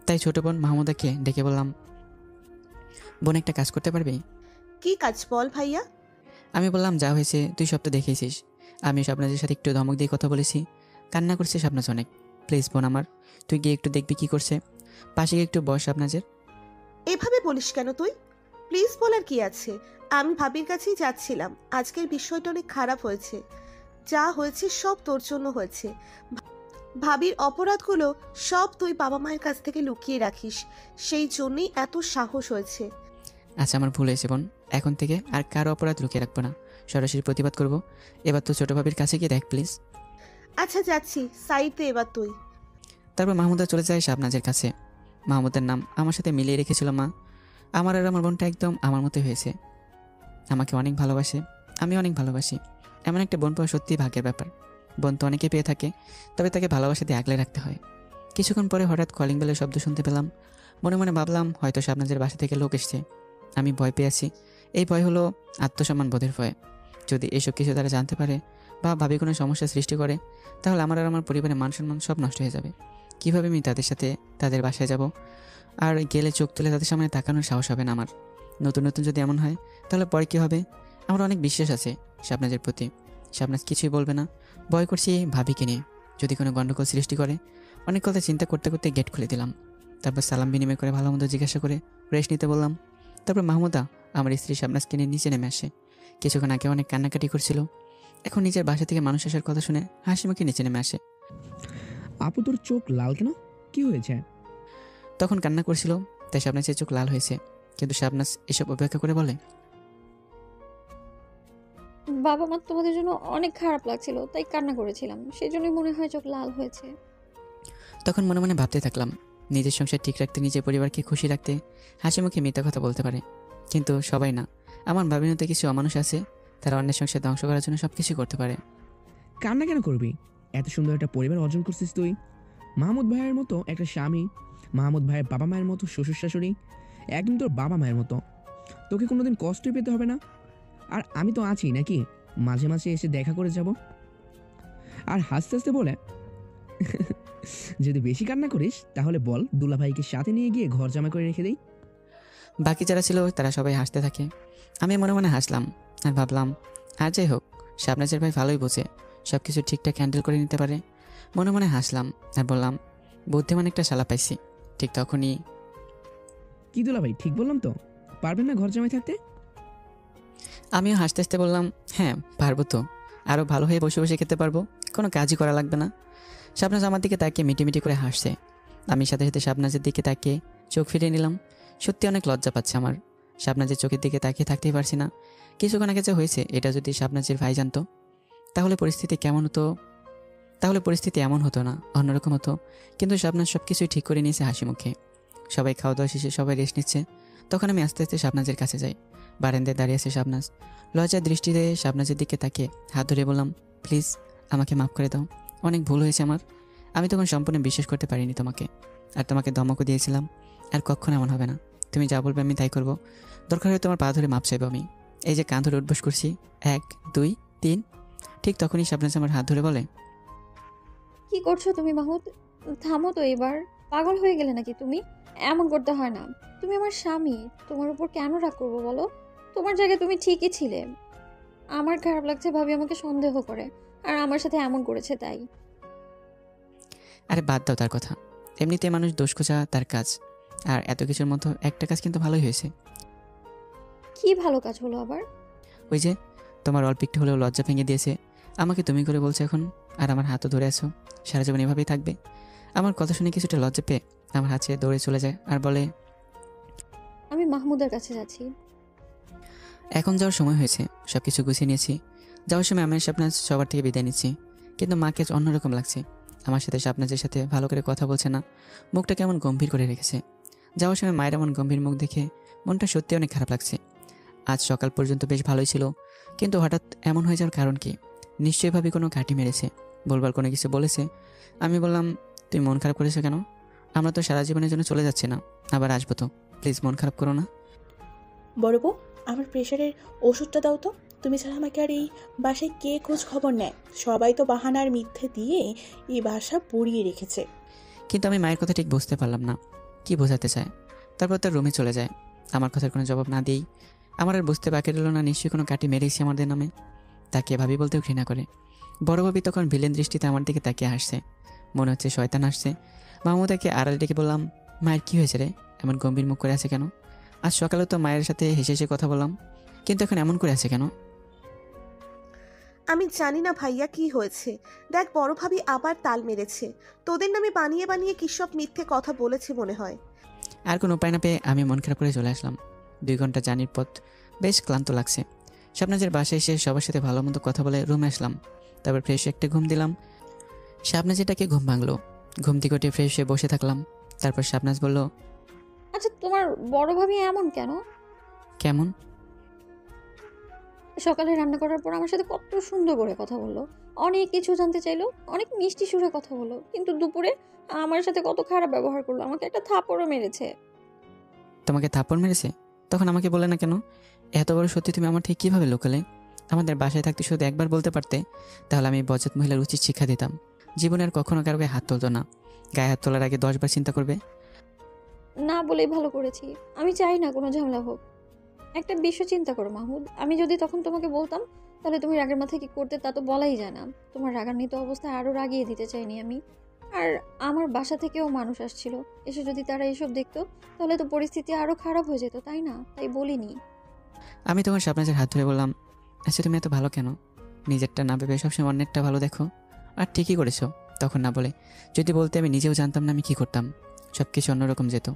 Speaker 1: তাই ছোট বোন মাহমুদাকে ডেকে বললাম, বোন একটা কাজ করতে পারবি?
Speaker 4: কি কাজ বল ভাইয়া?
Speaker 1: আমি বললাম, যা হয়েছে তুই সব তো দেখেছিস। আমি শাবনাজের সাথে একটু ধমক দিয়ে কথা বলেছি, কান্না করছে শাবনাজ অনেক। প্লিজ বোন আমার, তুই গিয়ে একটু দেখবি কি করছে, পাশে গিয়ে একটু বস শাবনাজের।
Speaker 4: এভাবে বলিস কেন তুই? প্লিজ বলার কি আছে? আমি ভাবির কাছেই যাচ্ছিলাম। আজকের বিষয়টা অনেক খারাপ হয়েছে, যা হয়েছে সব তোর জন্য হয়েছে। ভাবির অপরাধগুলো সব তুই বাবা মায়ের কাছ থেকে লুকিয়ে রাখিস, সেই জন্যই এত সাহস হয়েছে।
Speaker 1: আচ্ছা আমার ভুল হয়েছে বোন, এখন থেকে আর কারো অপরাধ লুকিয়ে রাখবো না, সরাসরি প্রতিবাদ করব। এবার তো ছোট ভাবির কাছে গিয়ে দেখ প্লিজ।
Speaker 4: আচ্ছা যাচ্ছি, সাইডে এবার তুই।
Speaker 1: তারপর মাহমুদা চলে যায় শাবনাজের কাছে। মাহমুদার নাম আমার সাথে মিলিয়ে রেখেছিল মা। আমার আর আমার বোনটা একদম আমার মতোই হয়েছে। আমাকে অনেক ভালোবাসে, আমি অনেক ভালোবাসি। এমন একটা বোন পাওয়া সত্যিই ভাগ্যের ব্যাপার। বোন তো অনেকে পেয়ে থাকে, তবে তাকে ভালোবাসা দিয়ে আগলে রাখতে হয়। কিছুক্ষণ পরে হঠাৎ কলিং বেলের শব্দ শুনতে পেলাম। মনে মনে ভাবলাম হয়তো শাবনাজের বাসা থেকে লোক এসছে। আমি ভয় পেয়ে আছি। এই ভয় হলো আত্মসম্মান বোধের ভয়। যদি এসব কিছু তারা জানতে পারে বা ভাবি কোনো সমস্যা সৃষ্টি করে, তাহলে আমার আর আমার পরিবারের মান সম্মান সব নষ্ট হয়ে যাবে। কীভাবে আমি তাদের সাথে তাদের বাসায় যাব? আর গেলে চোখ তুলে তাদের সামনে তাকানোর সাহস হবে না আমার। নতুন নতুন যদি এমন হয় তাহলে পরে কী হবে? আমার অনেক বিশ্বাস আছে শাবনাজের প্রতি। শাবনাজ কিছুই বলবে না। ভয় করছি ভাবিকে নিয়ে যদি কোনো গণ্ডগোল সৃষ্টি করে। অনেক কথা চিন্তা করতে করতে গেট খুলে দিলাম। তারপর সালাম বিনিময় করে ভালো মন্দ জিজ্ঞাসা করে রেস্ট নিতে বললাম। তারপর মাহমুদা আমার স্ত্রী শাবনাজকে নিয়ে নিচে নেমে আসে। কিছুক্ষণ আগে অনেক কান্নাকাটি করছিল, এখন নিজের বাসা থেকে মানুষ আসার কথা শুনে হাসি মুখে নিচে নেমে আসে।
Speaker 8: আপু তোর চোখ লাল কেন, কি হয়েছে?
Speaker 1: তখন কান্না করছিল, তাই শাবনাজের চোখ লাল হয়েছে। কিন্তু শাবনাজ এসব উপেক্ষা করে বলে,
Speaker 3: বাবা মা তোমাদের জন্য অনেক খারাপ লাগছিল, তাই কান্না করেছিলাম, সেই জন্যই মনে হয় চোখ লাল হয়েছে।
Speaker 1: তখন মনে মনে ভাবতে থাকলাম, নিজের সংসার ঠিক রাখতে, নিজের পরিবারকে খুশি রাখতে হাসি মুখে মিথ্যা কথা বলতে পারে, কিন্তু সবাই না। আমার ভাবির মতো কিছু অমানুষ আছে, তারা অন্যের সংসার ধ্বংস করার জন্য সব কিছু করতে পারে।
Speaker 8: কান্না কেন করবি? এত সুন্দর একটা পরিবার অর্জন করছিস তুই। মাহমুদ ভাইয়ের মতো একটা স্বামী, মাহমুদ ভাইয়ের বাবা মায়ের মতো শ্বশুর শাশুড়ি, একদম তোর বাবা মায়ের মতো। তোকে কোনোদিন কষ্টই পেতে হবে না। আর আমি তো আছি নাকি, মাঝে মাঝে এসে দেখা করে যাব। আর হাসতে হাসতে বলে, যদি বেশি কান্না করিস তাহলে বল দুলাভাইকে সাথে নিয়ে গিয়ে ঘর জামা করে রেখে দেই।
Speaker 1: বাকি যারা ছিল তারা সবাই হাসতে থাকে, আমি মনে মনে হাসলাম আর ভাবলাম, আর যাই হোক, শাবনাজের ভাই ভালোই বোঝে, সব কিছু ঠিকঠাক হ্যান্ডেল করে নিতে পারে। মনে মনে হাসলাম আর বললাম, বুদ্ধিমান একটা শালা পাইছি। ঠিক তখনই,
Speaker 8: কি দুলাভাই ঠিক বললাম তো? পারবেন না ঘর জামাই থাকতে?
Speaker 1: আমিও হাসতে হাসতে বললাম, হ্যাঁ পারবো তো, আরও ভালো হয়ে বসে বসে খেতে পারবো, কোনো কাজই করা লাগবে না। শাবনাজ আমার দিকে তাকিয়ে মিটিমিটি করে হাসছে। আমি সাথে সাথে শাবনাজের দিকে তাকিয়ে চোখ ফিরিয়ে নিলাম। সত্যি অনেক লজ্জা পাচ্ছে আমার, শাবনাজের চোখের দিকে তাকিয়ে থাকতেই পারছি না। কিছুক্ষণ আগে যে হয়েছে, এটা যদি শাবনাজের ভাই জানতো তাহলে পরিস্থিতি কেমন হতো? তাহলে পরিস্থিতি এমন হতো না, অন্যরকম হতো। কিন্তু শাবনাজ সব কিছুই ঠিক করে নিয়েছে হাসি মুখে। সবাই খাওয়া দাওয়া শেষে সবাই রেস্ট নিচ্ছে। তখন আমি আস্তে আস্তে শাবনাজের কাছে যাই। বারান্দায় দাঁড়িয়ে আছে শাবনাজ। লজ্জার দৃষ্টিতে শাবনাজের দিকে তাকিয়ে হাত ধরে বললাম, প্লিজ আমাকে মাফ করে দাও, অনেক ভুল হয়েছে আমার। আমি তখন সম্পূর্ণ বিশ্বাস করতে পারিনি তোমাকে, আর তোমাকে ধমকও দিয়েছিলাম। আর কখনো এমন হবে না, তুমি যা বলবে আমি তাই করব। দরকার হয় তোমার পা ধরে মাপ চাইবো আমি। এই যে কান ধরে উঠবস করছি, 1 2 3। ঠিক তখনই শাবনাজ আমার হাত ধরে বলে,
Speaker 3: কি করছো তুমি মাহুদ? থামো তো এবার, পাগল হয়ে গেলে নাকি তুমি? এমন করতে হয় না, তুমি আমার স্বামী, তোমার উপর কেন রাগ করবো বলো? তোমার জায়গায় তুমি ঠিকই ছিলে। আমার খারাপ লাগছে ভাবি আমাকে সন্দেহ করে, আর আমার সাথে এমন করেছে তাই।
Speaker 1: আরে বাদ দাও তার কথা, এমনিতে মানুষ দোষ খোঁজা তার কাজ। আর এত কিছুর মধ্যে একটা কাজ কিন্তু ভালোই হয়েছে।
Speaker 3: কি ভালো কাজ হলো আবার?
Speaker 1: ওই যে তোমার অল্প একটু হলেও লজ্জা ভেঙে দিয়েছে, আমাকে তুমি করে বলছো এখন, আর আমার হাতও ধরে আছো। সারা জীবন এভাবেই থাকবে? আমার কথা শুনে কিছুটা লজ্জা পেয়ে আমার হাত ছেড়ে দৌড়ে চলে যায় আর বলে,
Speaker 3: আমি মাহমুদের কাছে যাচ্ছি।
Speaker 1: এখন যাওয়ার সময় হয়েছে, সব কিছু গুছিয়ে নিয়েছি। যাওয়ার সময় আমি শাবনাজ সবার থেকে বিদায় নিচ্ছি, কিন্তু মাকে অন্যরকম লাগছে। আমার সাথে শাবনাজের সাথে ভালো করে কথা বলছে না, মুখটা কেমন গম্ভীর করে রেখেছে। যাওয়ার সময় মায়ের এমন গম্ভীর মুখ দেখে মনটা সত্যি অনেক খারাপ লাগছে। আজ সকাল পর্যন্ত বেশ ভালোই ছিল, কিন্তু হঠাৎ এমন হয়ে যাওয়ার কারণ কি? নিশ্চয়ই ভাবি কোনো ঘাঁটি মেরেছে, বলবার কোনো কিছু বলেছে। আমি বললাম, তুমি মন খারাপ করেছো কেন? আমরা তো সারা জীবনের জন্য চলে যাচ্ছি না, আবার আসবো তো, প্লিজ মন খারাপ করো না।
Speaker 2: বড় বউ, আমার প্রেশারের ওষুধটা দাও তো। তুমি ছাড়া আমাকে আর এই বাসায় কে খোঁজ খবর নেয়? সবাই তো বাহানার মিথ্যে দিয়ে এই বাসা পুড়িয়ে রেখেছে।
Speaker 1: কিন্তু আমি মায়ের কথা ঠিক বুঝতে পারলাম না, কি বোঝাতে চায়। তারপর তার রুমে চলে যায়। আমার কথার কোনো জবাব না দিয়েই আমার আর বুঝতে বাকি রইল না, নিশ্চয়ই কোনো কাটি মেরেছি আমাদের নামে। তাকে ভাবি বলতেও ঘৃণা করে। বড় ভাবি তখন ভিলেন দৃষ্টিতে আমার দিকে তাকিয়ে হাসছে, মনে হচ্ছে শয়তান হাসছে। মাহমুদাকে আড়াল ডেকে বললাম, মায়ের কি হয়েছে রে, এমন গম্ভীর মুখ করে আছে কেন? আজ সকালে তো মায়ের সাথে হেসে হেসে কথা বললাম, কিন্তু এখন এমন করে আছে কেন?
Speaker 4: আমি জানি না ভাইয়া কি হয়েছে। দেখ বড় ভাবি আবার তাল মেরেছে। তোদের নামে বানিয়ে বানিয়ে কি সব মিথ্যে কথা বলেছে মনে হয়।
Speaker 1: আর কোনো উপায় না পেয়ে আমি মন খারাপ করে চলে আসলাম। 2 ঘন্টা জার্নির পথ, বেশ ক্লান্ত লাগছে। শাবনাজের বাসায় এসে সবার সাথে ভালো মতো কথা বলে রুমে আসলাম। তারপর ফ্রেশ একটা ঘুম দিলাম। শাবনাজেটাকে ঘুম ভাঙলো। ঘুম থেকে উঠে ফ্রেশ হয়ে বসে থাকলাম। তারপর শাবনাজ বলল,
Speaker 3: আচ্ছা তোমার বড় ভাবি এমন কেন?
Speaker 1: কেমন?
Speaker 3: সকালে রান্না করার পর আমার সাথে কত সুন্দর করে কথা বললো, অনেক কিছু জানতে চাইলো, অনেক মিষ্টি সুরে কথা বললো, কিন্তু দুপুরে আমার সাথে কত খারাপ ব্যবহার করলো, আমাকে একটা থাপড়ও মেরেছে।
Speaker 1: তোমাকে থাপ্পড় মেরেছে? তখন আমাকে বলে না কেন? এত বড় সত্যি তুমি আমার থেকে কীভাবে লুকালে? আমাদের বাসায় থাকতে শুধু একবার বলতে পারতে, তাহলে আমি বজ্জাত মহিলার উচিত শিক্ষা দিতাম। জীবনে আর কখনো কারো গায়ে হাত তুলতো না। গায়ে হাত তোলার আগে 10 বার চিন্তা করবে।
Speaker 3: না বলেই ভালো করেছি। আমি চাই না কোনো ঝামেলা হোক। একটা বিষয় চিন্তা করো মাহমুদ, আমি যদি তখন তোমাকে বলতাম তাহলে তুমি রাগের মাথায় কি করতে তা তো বলাই যায় না। তোমার রাগান্বিত অবস্থায় আরও রাগিয়ে দিতে চাইনি আমি। আর আমার বাসা থেকেও মানুষ আসছিল, এসে যদি তারা এসব দেখতো তাহলে তো পরিস্থিতি আরও খারাপ হয়ে যেত, তাই না? তাই বলিনি।
Speaker 1: আমি তখন শাবনাজের হাত ধরে বললাম, আচ্ছা তুমি এত ভালো কেন? নিজেরটা না ভেবে সবসময় অন্যেরটা ভালো দেখো। আর ঠিকই করেছো তখন না বলে। যদি বলতে আমি নিজেও জানতাম না আমি কী করতাম। সব কিছু অন্যরকম যেত,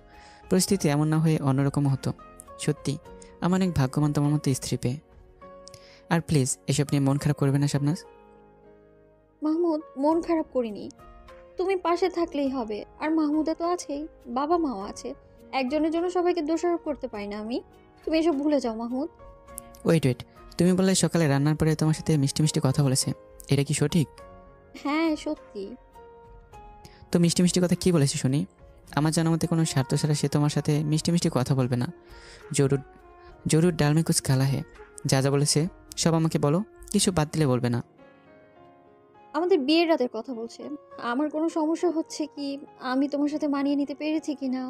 Speaker 1: পরিস্থিতি এমন না হয়ে অন্যরকম হতো। সত্যি আমার অনেক ভাগ্যবান তোমার মতো স্ত্রী পেয়ে। আর প্লিজ এসব নিয়ে মন খারাপ করবে না শাবনাজ।
Speaker 3: মাহমুদ, মন খারাপ করিনি, তুমি পাশে থাকলেই হবে। আর মাহমুদা তো আছেই, বাবা মাও আছে। একজনের জন্য সবাইকে দোষারোপ করতে পারি না আমি। তুমি এসব ভুলে যাও মাহমুদ।
Speaker 1: ওয়েট, তুমি বললে সকালে রান্নার পরে তোমার সাথে মিষ্টি মিষ্টি কথা বলেছে, এটা কি সঠিক?
Speaker 3: হ্যাঁ সত্যি।
Speaker 1: তো মিষ্টি মিষ্টি কথা কি বলেছে শুনি? আমার জানা মতে কোনো স্বার্থ ছাড়া সে তোমার সাথে মিষ্টি মিষ্টি কথা বলবে না। জরুর জরুর ডাল মে কুছ কালা হে। যা যা বলেছে সব আমাকে বলো, কিছু বাদ দিলে বলবে না।
Speaker 3: আমাদের বিয়ের রাতের কথা বলছে। আমার কোনো সমস্যা হচ্ছে কি, আমি তোমার সাথে মানিয়ে নিতে পেরেছি কি না,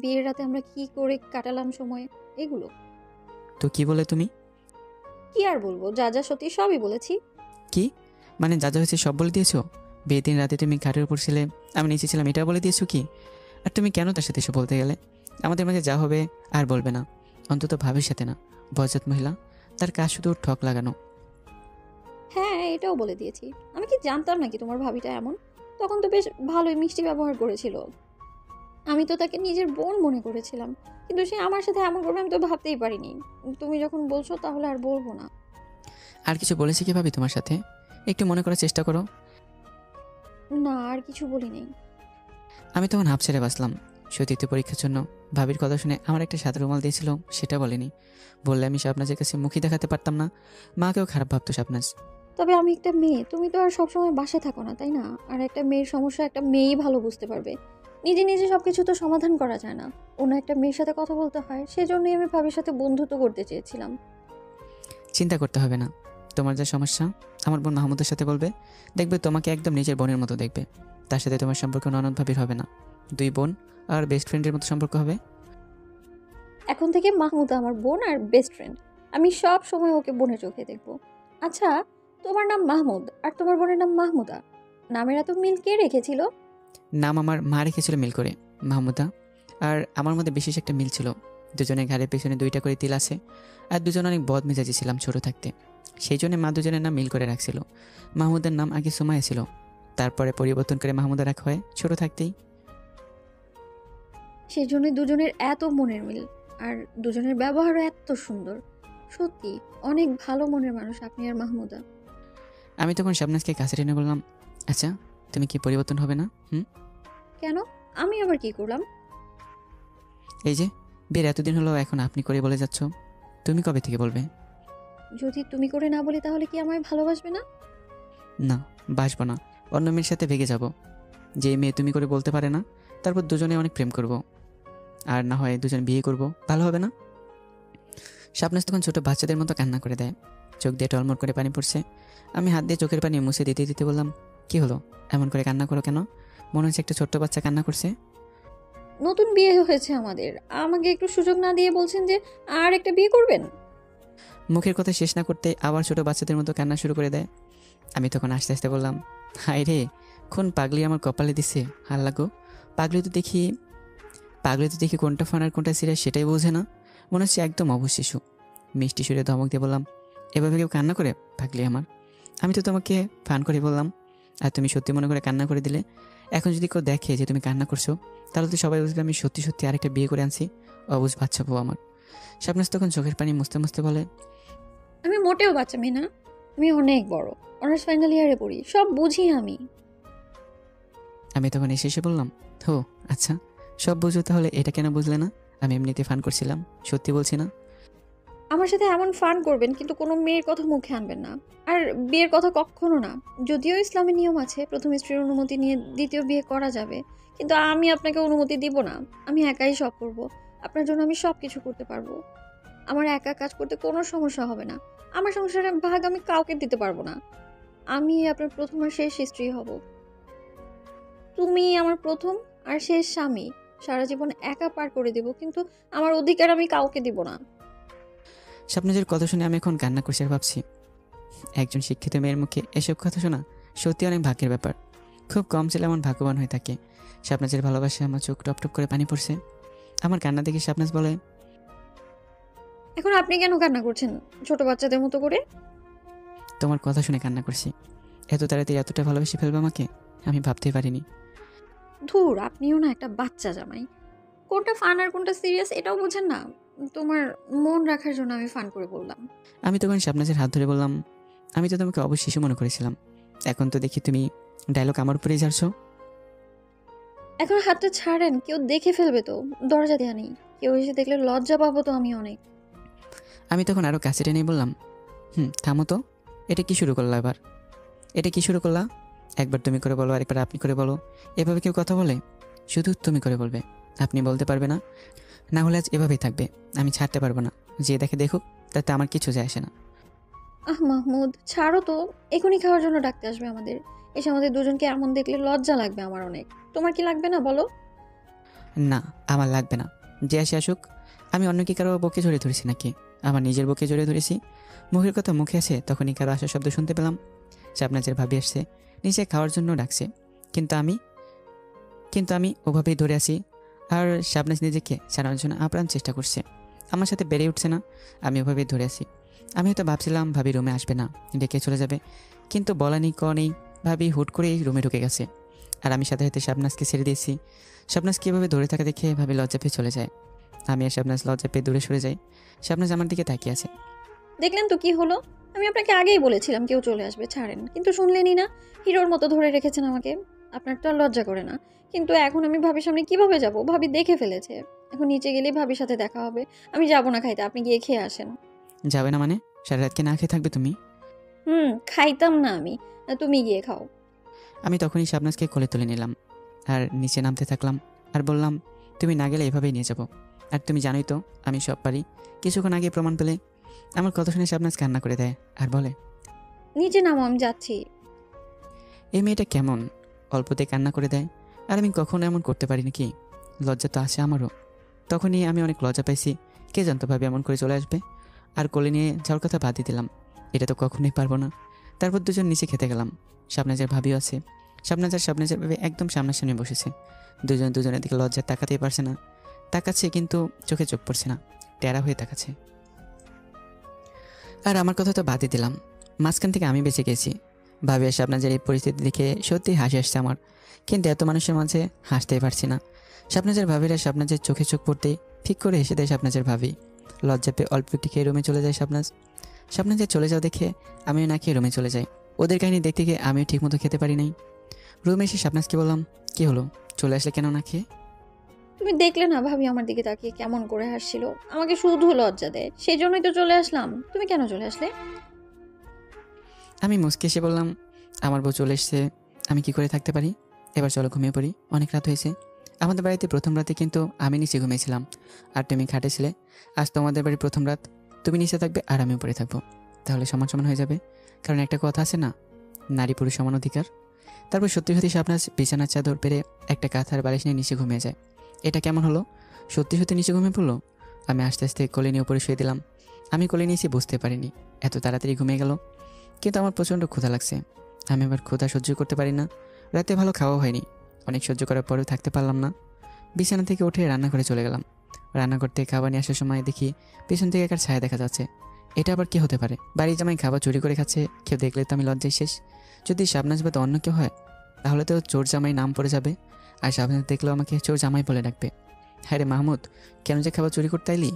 Speaker 3: বিয়ের রাতে আমরা কি করে কাটালাম সময়, এগুলো।
Speaker 1: তো কি বলে তুমি?
Speaker 3: কি আর বলবো, যা যা সত্যি সবই বলেছি।
Speaker 1: কি মানে যা যা হয়েছে সব বলে দিয়েছো? বিয়ের দিন রাতে তুমি ঘাটের উপর ছিলে, আমি নিচে ছিলাম, এটা বলে দিয়েছো কি? আর তুমি কেন তার সাথে এসব বলতে গেলে? আমাদের মাঝে যা হবে আর বলবে না, অন্তত ভাবির সাথে না। বজ্জাত মহিলা, তার কাজ শুধু ঠক লাগানো।
Speaker 3: হ্যাঁ এটাও বলে দিয়েছি। আমি কি জানতাম নাকি তোমার ভাবিটা এমন? তখন তো বেশ ভালোই মিষ্টি ব্যবহার করেছিল। আমি তো তাকে নিজের বোন মনে করেছিলাম, কিন্তু সে আমার সাথে এমন করবে আমি তো ভাবতেই পারিনি। তুমি যখন বলছো তাহলে আর বলবো না।
Speaker 1: আর কিছু বলেছি কি ভাবি তোমার সাথে? একটু মনে করার চেষ্টা করো।
Speaker 3: না আর কিছু বলি নেই।
Speaker 1: আমি তখন হাফ ছেড়ে বাঁচলাম। সতীর্থ পরীক্ষার জন্য ভাবির কথা শুনে আমার একটা সাদা রুমাল দিয়েছিল, সেটা বলেনি। বললে আমি শাবনাজের কাছে মুখই দেখাতে পারতাম না, মাকেও খারাপ ভাবতো শাবনাজ।
Speaker 3: তবে আমি একটা মেয়ে, তুমি তো আর সবসময় বাসায় থাকো না তাই না? আর একটা মেয়ের সমস্যা একটা মেয়েই ভালো বুঝতে পারবে। নিজে নিজে সবকিছু তো সমাধান করা যায় না, অন্য একটা মেয়ের সাথে কথা বলতে হয়। সেজন্যই আমি ভাবির সাথে বন্ধুত্ব করতে চেয়েছিলাম।
Speaker 1: চিন্তা করতে হবে না, তোমার যা সমস্যা আমার বোন মাহমুদের সাথে বলবে, দেখবে তোমাকে একদম নিজের বোনের মতো দেখবে। তার সাথে তোমার সম্পর্ক ননদ ভাবির হবে না, দুই বোন আর বেস্ট ফ্রেন্ডের মতো সম্পর্ক হবে।
Speaker 3: এখন থেকে মাহমুদা আমার বোন আর বেস্ট ফ্রেন্ড। আমি সব সময় ওকে বোনের চোখে দেখব। আচ্ছা, তোমার নাম মাহমুদ আর তোমার বোনের নাম মাহমুদা, নামের এত মিল কে রেখেছিল?
Speaker 1: নাম আমার মা রেখেছিল মিল করে, মাহমুদা। আর আমার মধ্যে বিশেষ একটা মিল ছিল, দুজনের ঘাড়ের পেছনে 2টা করে তিল আছে। আর দুজন অনেক বদ মেজাজি ছিলাম ছোটো থাকতে, সেই জন্য মা দুজনের নাম মিল করে রাখছিল। মাহমুদের নাম আগে সুমাইয়া ছিল, তারপরে পরিবর্তন করে মাহমুদা রাখা হয় ছোটো থাকতেই।
Speaker 3: সেই জন্যই দুজনের এত মনের মিল, আর দুজনের ব্যবহারও এত সুন্দর। সত্যি অনেক ভালো মনের মানুষ আপনি আর মাহমুদা।
Speaker 1: আমি তখন শাবনাজকে কাছে টেনে বললাম, আচ্ছা তুমি কি পরিবর্তন হবে না?
Speaker 3: কেন? আমি আবার কি করলাম?
Speaker 1: এই যে বিয়ের এতদিন হলো, এখন আপনি করে বলে যাচ্ছ, তুমি কবে থেকে বলবে?
Speaker 3: যদি তুমি করে না বলি তাহলে কি আমায় ভালোবাসবে না?
Speaker 1: না, বাসবো না, অন্য মেয়ের সাথে ভেগে যাব। যে মেয়ে তুমি করে বলতে পারে না, তারপর দুজনে অনেক প্রেম করব, আর না হয় দুজন বিয়ে করব, ভালো হবে না? শাবনাজ তখন ছোট বাচ্চাদের মতো কান্না করে দেয়, চোখ দিয়ে টলমল করে পানি পড়ছে। আমি হাত দিয়ে চোখের পানি মুছে দিতে দিতে বললাম, কি হলো, এমন করে কান্না করো কেন? মনে হচ্ছে একটা ছোট্ট বাচ্চা কান্না করছে।
Speaker 3: নতুন বিয়ে হয়েছে আমাদের, আমাকে একটু সুযোগ না দিয়ে বলছেন যে আর একটা বিয়ে করবেন?
Speaker 1: মুখের কথা শেষ না করতে আবার ছোট বাচ্চাদের মতো কান্না শুরু করে দেয়। আমি তখন আস্তে আস্তে বললাম, হায় রে, কোন পাগলি আমার কপালে দিছে, হাল্লা গো। পাগলি তো দেখি কোনটা ফান আর কোনটা সিরিয়াস সেটাই বোঝে না, মনে হচ্ছে একদম অবশ শিশু। মিষ্টি সুরে ধমক দিয়ে বললাম, এভাবে কেউ কান্না করে পাগলি আমার? আমি তো তোমাকে ফান করে বললাম, আর তুমি সত্যি মনে করে কান্না করে দিলে। এখন যদি কেউ দেখে যে তুমি কান্না করছো, তাহলে তো সবাই বুঝবে আমি সত্যি সত্যি আরেকটা বিয়ে করে আনছি। অবুঝ বাচ্চা বউ আমার। শাবনাজ তখন চোখের পানি মুছতে মুছতে বলে,
Speaker 3: আমি মোটেও বাচ্চা মেয়ে না, আমি অনেক বড়, অনার্স ফাইনাল ইয়ারে পড়ি, সব বুঝি আমি।
Speaker 1: আমি তখন এসে বললাম, হো আচ্ছা, সব বুঝো, তাহলে এটা কেন বুঝলে না? আমি এমনিতে ফান করছিলাম, সত্যি বলছি না।
Speaker 3: আমার সাথে এমন ফান করবেন কিন্তু কোনো মেয়ের কথা মুখে আনবেন না, আর বিয়ের কথা কখনো না। যদিও ইসলামে নিয়ম আছে প্রথম স্ত্রীর অনুমতি নিয়ে দ্বিতীয় বিয়ে করা যাবে, কিন্তু আমি আপনাকে অনুমতি দিব না। আমি একাই সব করব, আপনার জন্য আমি সব কিছু করতে পারবো। আমার একা কাজ করতে কোনো সমস্যা হবে না। আমার সংসারের ভাগ আমি কাউকে দিতে পারবো না। আমি আপনার প্রথম আর শেষ স্ত্রী হব। তুমি আমার প্রথম আর শেষ স্বামী। সারা জীবন একা পার করে দেব, কিন্তু আমার অধিকার আমি কাউকে দিব না।
Speaker 1: স্বপ্নাজের কথা শুনে আমি এখন কান্না করছি আর ভাবছি, একজন শিক্ষিত মেয়ের মুখে এসব কথা শোনা সত্যি অনেক ভাগ্যের ব্যাপার। খুব কম ছেলে এমন ভাগ্যবান হয়ে থাকে। স্বপ্নাজের ভালোবাসায় আমার চোখ টপ টপ করে পানি পড়ছে। আমার কান্না দেখে স্বপ্নাজ বলে,
Speaker 3: এখন আপনি কেন কান্না করছেন ছোট বাচ্চাদের মতো করে?
Speaker 1: তোমার কথা শুনে কান্না করছি। এত তাড়াতাড়ি এতটা ভালোবেসে ফেলবে আমাকে আমি ভাবতেই পারিনি।
Speaker 3: ধুর, আপনিও না একটা বাচ্চা জামাই। কোনটা ফান আর কোনটা সিরিয়াস এটাও বুঝেন না। তোমার মন রাখার জন্য আমি ফান করে বললাম।
Speaker 1: আমি তখন স্বপ্নাজের হাত ধরে বললাম, আমি তো তোমাকে অবশ্যই শিশু মনে করেছিলাম, এখন তো দেখি তুমি ডায়লগ আমার উপরেই ঝাড়ছো।
Speaker 3: এখন হাতটা ছাড়েন, কেউ দেখে ফেলবে তো। দরজা দেয়া নেই, কেউ এসে দেখলে লজ্জা পাবো তো আমি অনেক।
Speaker 1: আমি তখন আরও কাছে টেনে বললাম, থামো তো, এটা কি শুরু করলা এবার? এটা কি শুরু করলা? একবার তুমি করে বলো, আরেকবার আপনি করে বলো। এভাবে কেউ কথা বলে? শুধু তুমি করে বলবে, আপনি বলতে পারবে না। না হলে আজ এভাবেই থাকবে, আমি ছাড়তে পারবো না। যে দেখে দেখুক, তাতে আমার কিছু যায় আসে না।
Speaker 3: মাহমুদ ছাড়ো তো, এখনই খাওয়ার জন্য ডাকতে আসবে আমাদের। এসে আমাদের দুজনকে এমন দেখলে লজ্জা লাগবে আমার অনেক। তোমার কি লাগবে না বলো?
Speaker 1: না, আমার লাগবে না, যে আসে আসুক। আমি অন্য কি কারো বুকে জড়িয়ে ধরেছি নাকি? আমার নিজের বুকে জড়িয়ে ধরেছি। মুখের কথা মুখে আসে, তখনই কারো আসার শব্দ শুনতে পেলাম। স্বপ্নাজের ভাবি আসছে, নিচে খাওয়ার জন্য ডাকছে, কিন্তু আমি ওভাবেই ধরে আসি। আর স্বপ্নাজ নিজেকে ছাড়ানোর জন্য আপ্রাণ চেষ্টা করছে, আমার সাথে বেড়ে উঠছে না। আমি ওভাবেই ধরে আসি। আমি হয়তো ভাবছিলাম ভাবি রুমে আসবে না, ডেকে চলে যাবে, কিন্তু বলা নেই ক নেই, ভাবি হুট করেই রুমে ঢুকে গেছে। আর আমি সাথে সাথে স্বপ্নাজকে ছেড়ে দিয়েছি। স্বপ্নাজ কীভাবে ধরে থাকা দেখে ভাবি লজ্জা পেয়ে চলে যায়। আমি আর স্বপ্নাজ লজ্জা পেয়ে দূরে সরে যাই। স্বপ্নাজ আমার দিকে তাকিয়ে আছে।
Speaker 3: দেখলেন তো কি হলো? আমি আপনাকে আগেই বলেছিলাম কেউ চলে আসবে, ছাড়েন, কিন্তু শুনলেনই না। হিরোর মতো ধরে রেখেছেন আমাকে। আপনার তো আর লজ্জা করে না। কিন্তু এখন আমি ভাবির সামনে কিভাবে যাব? ভাবি দেখে ফেলেছে। এখন নিচে গেলেই ভাবির সাথে দেখা হবে। আমি যাব না খাইতে, আপনি গিয়ে খেয়ে আসেন।
Speaker 1: যাবে না মানে? সারা রাতকে না খেয়ে থাকবে তুমি?
Speaker 3: খাইতাম না আমি, তুমি গিয়ে খাও।
Speaker 1: আমি তখনই স্বপ্নাজকে কোলে তুলে নিলাম আর নিচে নামতে থাকলাম আর বললাম, তুমি না গেলে এভাবেই নিয়ে যাব। আর তুমি জানোই তো আমি সব পারি। কিছুক্ষণ আগে প্রমাণ পেলে। আমার কথা শুনে স্বপ্নাজ কান্না করে দেয় আর বলে,
Speaker 3: নিচে নামো, আমি যাচ্ছি।
Speaker 1: এই মেয়েটা কেমন, অল্পতে কান্না করে দেয়। আর আমি কখনো এমন করতে পারি নাকি? লজ্জা তো আসে আমারও। তখনই আমি অনেক লজ্জা পাইছি। কে জানতো ভাবে এমন করে চলে আসবে। আর কোলে নিয়ে যাওয়ার কথা বাদ দিয়ে দিলাম, এটা তো কখনোই পারবো না। তারপর দুজন নিচে খেতে গেলাম। স্বপ্নাজের ভাবিও আছে। স্বপ্নাজের ভাবে একদম সামনাসামনি বসেছে। দুজন দুজনের দিকে লজ্জায় তাকাতেই পারছে না। তাকাচ্ছে কিন্তু চোখে চোখ পড়ছে না, টেরা হয়ে তাকাচ্ছে। আর আমার কথা তো বাদই দিলাম, মাঝখান থেকে আমি বেঁচে গেছি। ভাবি আর স্বপ্নাজের এই পরিস্থিতি দেখে সত্যি হাসি আসছে আমার, কিন্তু এত মানুষের মাঝে হাসতেই পারছি না। স্বপ্নাজের ভাবিরা স্বপ্নাজের চোখে চোখ পড়তেই ঠিক করে হেসে দেয় স্বপ্নাজের ভাবি। লজ্জা পেয়ে অল্প একটু খেয়ে রুমে চলে যায় স্বপ্নাজের চলে যাও দেখে আমিও না খেয়ে রুমে চলে যাই। ওদের কাহিনী দেখতে গিয়ে আমিও ঠিকমতো খেতে পারি নাই। রুমে এসে স্বপ্নাজকে বললাম, কি হলো, চলে আসলে কেন না খেয়ে?
Speaker 3: তুমি দেখলে না ভাবি আমার দিকে তাকিয়ে কেমন করে হাসছিল, আমাকে শুধু লজ্জা দেয়, সেই জন্যই তো চলে আসলাম। তুমি কেন চলে আসলে?
Speaker 1: আমি মুচকে এসে বললাম, আমার বউ চলে এসছে, আমি কি করে থাকতে পারি? এবার চলো ঘুমিয়ে পড়ি, অনেক রাত হয়েছে। আমাদের বাড়িতে প্রথম রাতে কিন্তু আমি নিচে ঘুমিয়েছিলাম আর তুমি খাটে ছিলে। আজ তোমাদের বাড়ির প্রথম রাত, তুমি নিচে থাকবে আর আমি উপরে থাকবো, তাহলে সমান সমান হয়ে যাবে। কারণ একটা কথা আছে না, নারী পুরুষ সমান অধিকার। তারপর সত্যি সত্যি আপনার বিছানার চাদর পেরে একটা কাঁথার বালিশ নিয়ে নিচে ঘুমিয়ে যায়। এটা কেমন হলো? সত্যি সত্যি নিচে ঘুমিয়ে পড়লো। আমি আস্তে আস্তে কোলে নিয়ে উপরে শুয়ে দিলাম। আমি কোলে নিয়েছি বুঝতে পারিনি, এত তাড়াতাড়ি ঘুমিয়ে গেল। কিন্তু আমার প্রচণ্ড ক্ষুধা লাগছে। আমি আবার ক্ষুধা সহ্য করতে পারি না। রাতে ভালো খাওয়া হয়নি, অনেক সহ্য করার পরেও থাকতে পারলাম না। বিছানা থেকে উঠে রান্নাঘরে চলে গেলাম। রান্নাঘর থেকে খাবার নিয়ে আসার সময় দেখি পিছন থেকে একটা ছায়া দেখা যাচ্ছে। এটা আবার কি হতে পারে? বাড়ির জামাই খাবার চুরি করে খাচ্ছে, কেউ দেখলে তো আমি লজ্জায় শেষ। যদি শাবনাজ বাদে অন্য কেউ হয় তাহলে তো চোর জামাই নাম পড়ে যাবে, আর শাবনাজ দেখলেও আমাকে চোর জামাই বলে ডাকবে। হ্যাঁ রে মাহমুদ, কেন যে খাবার চুরি করতে আইলি?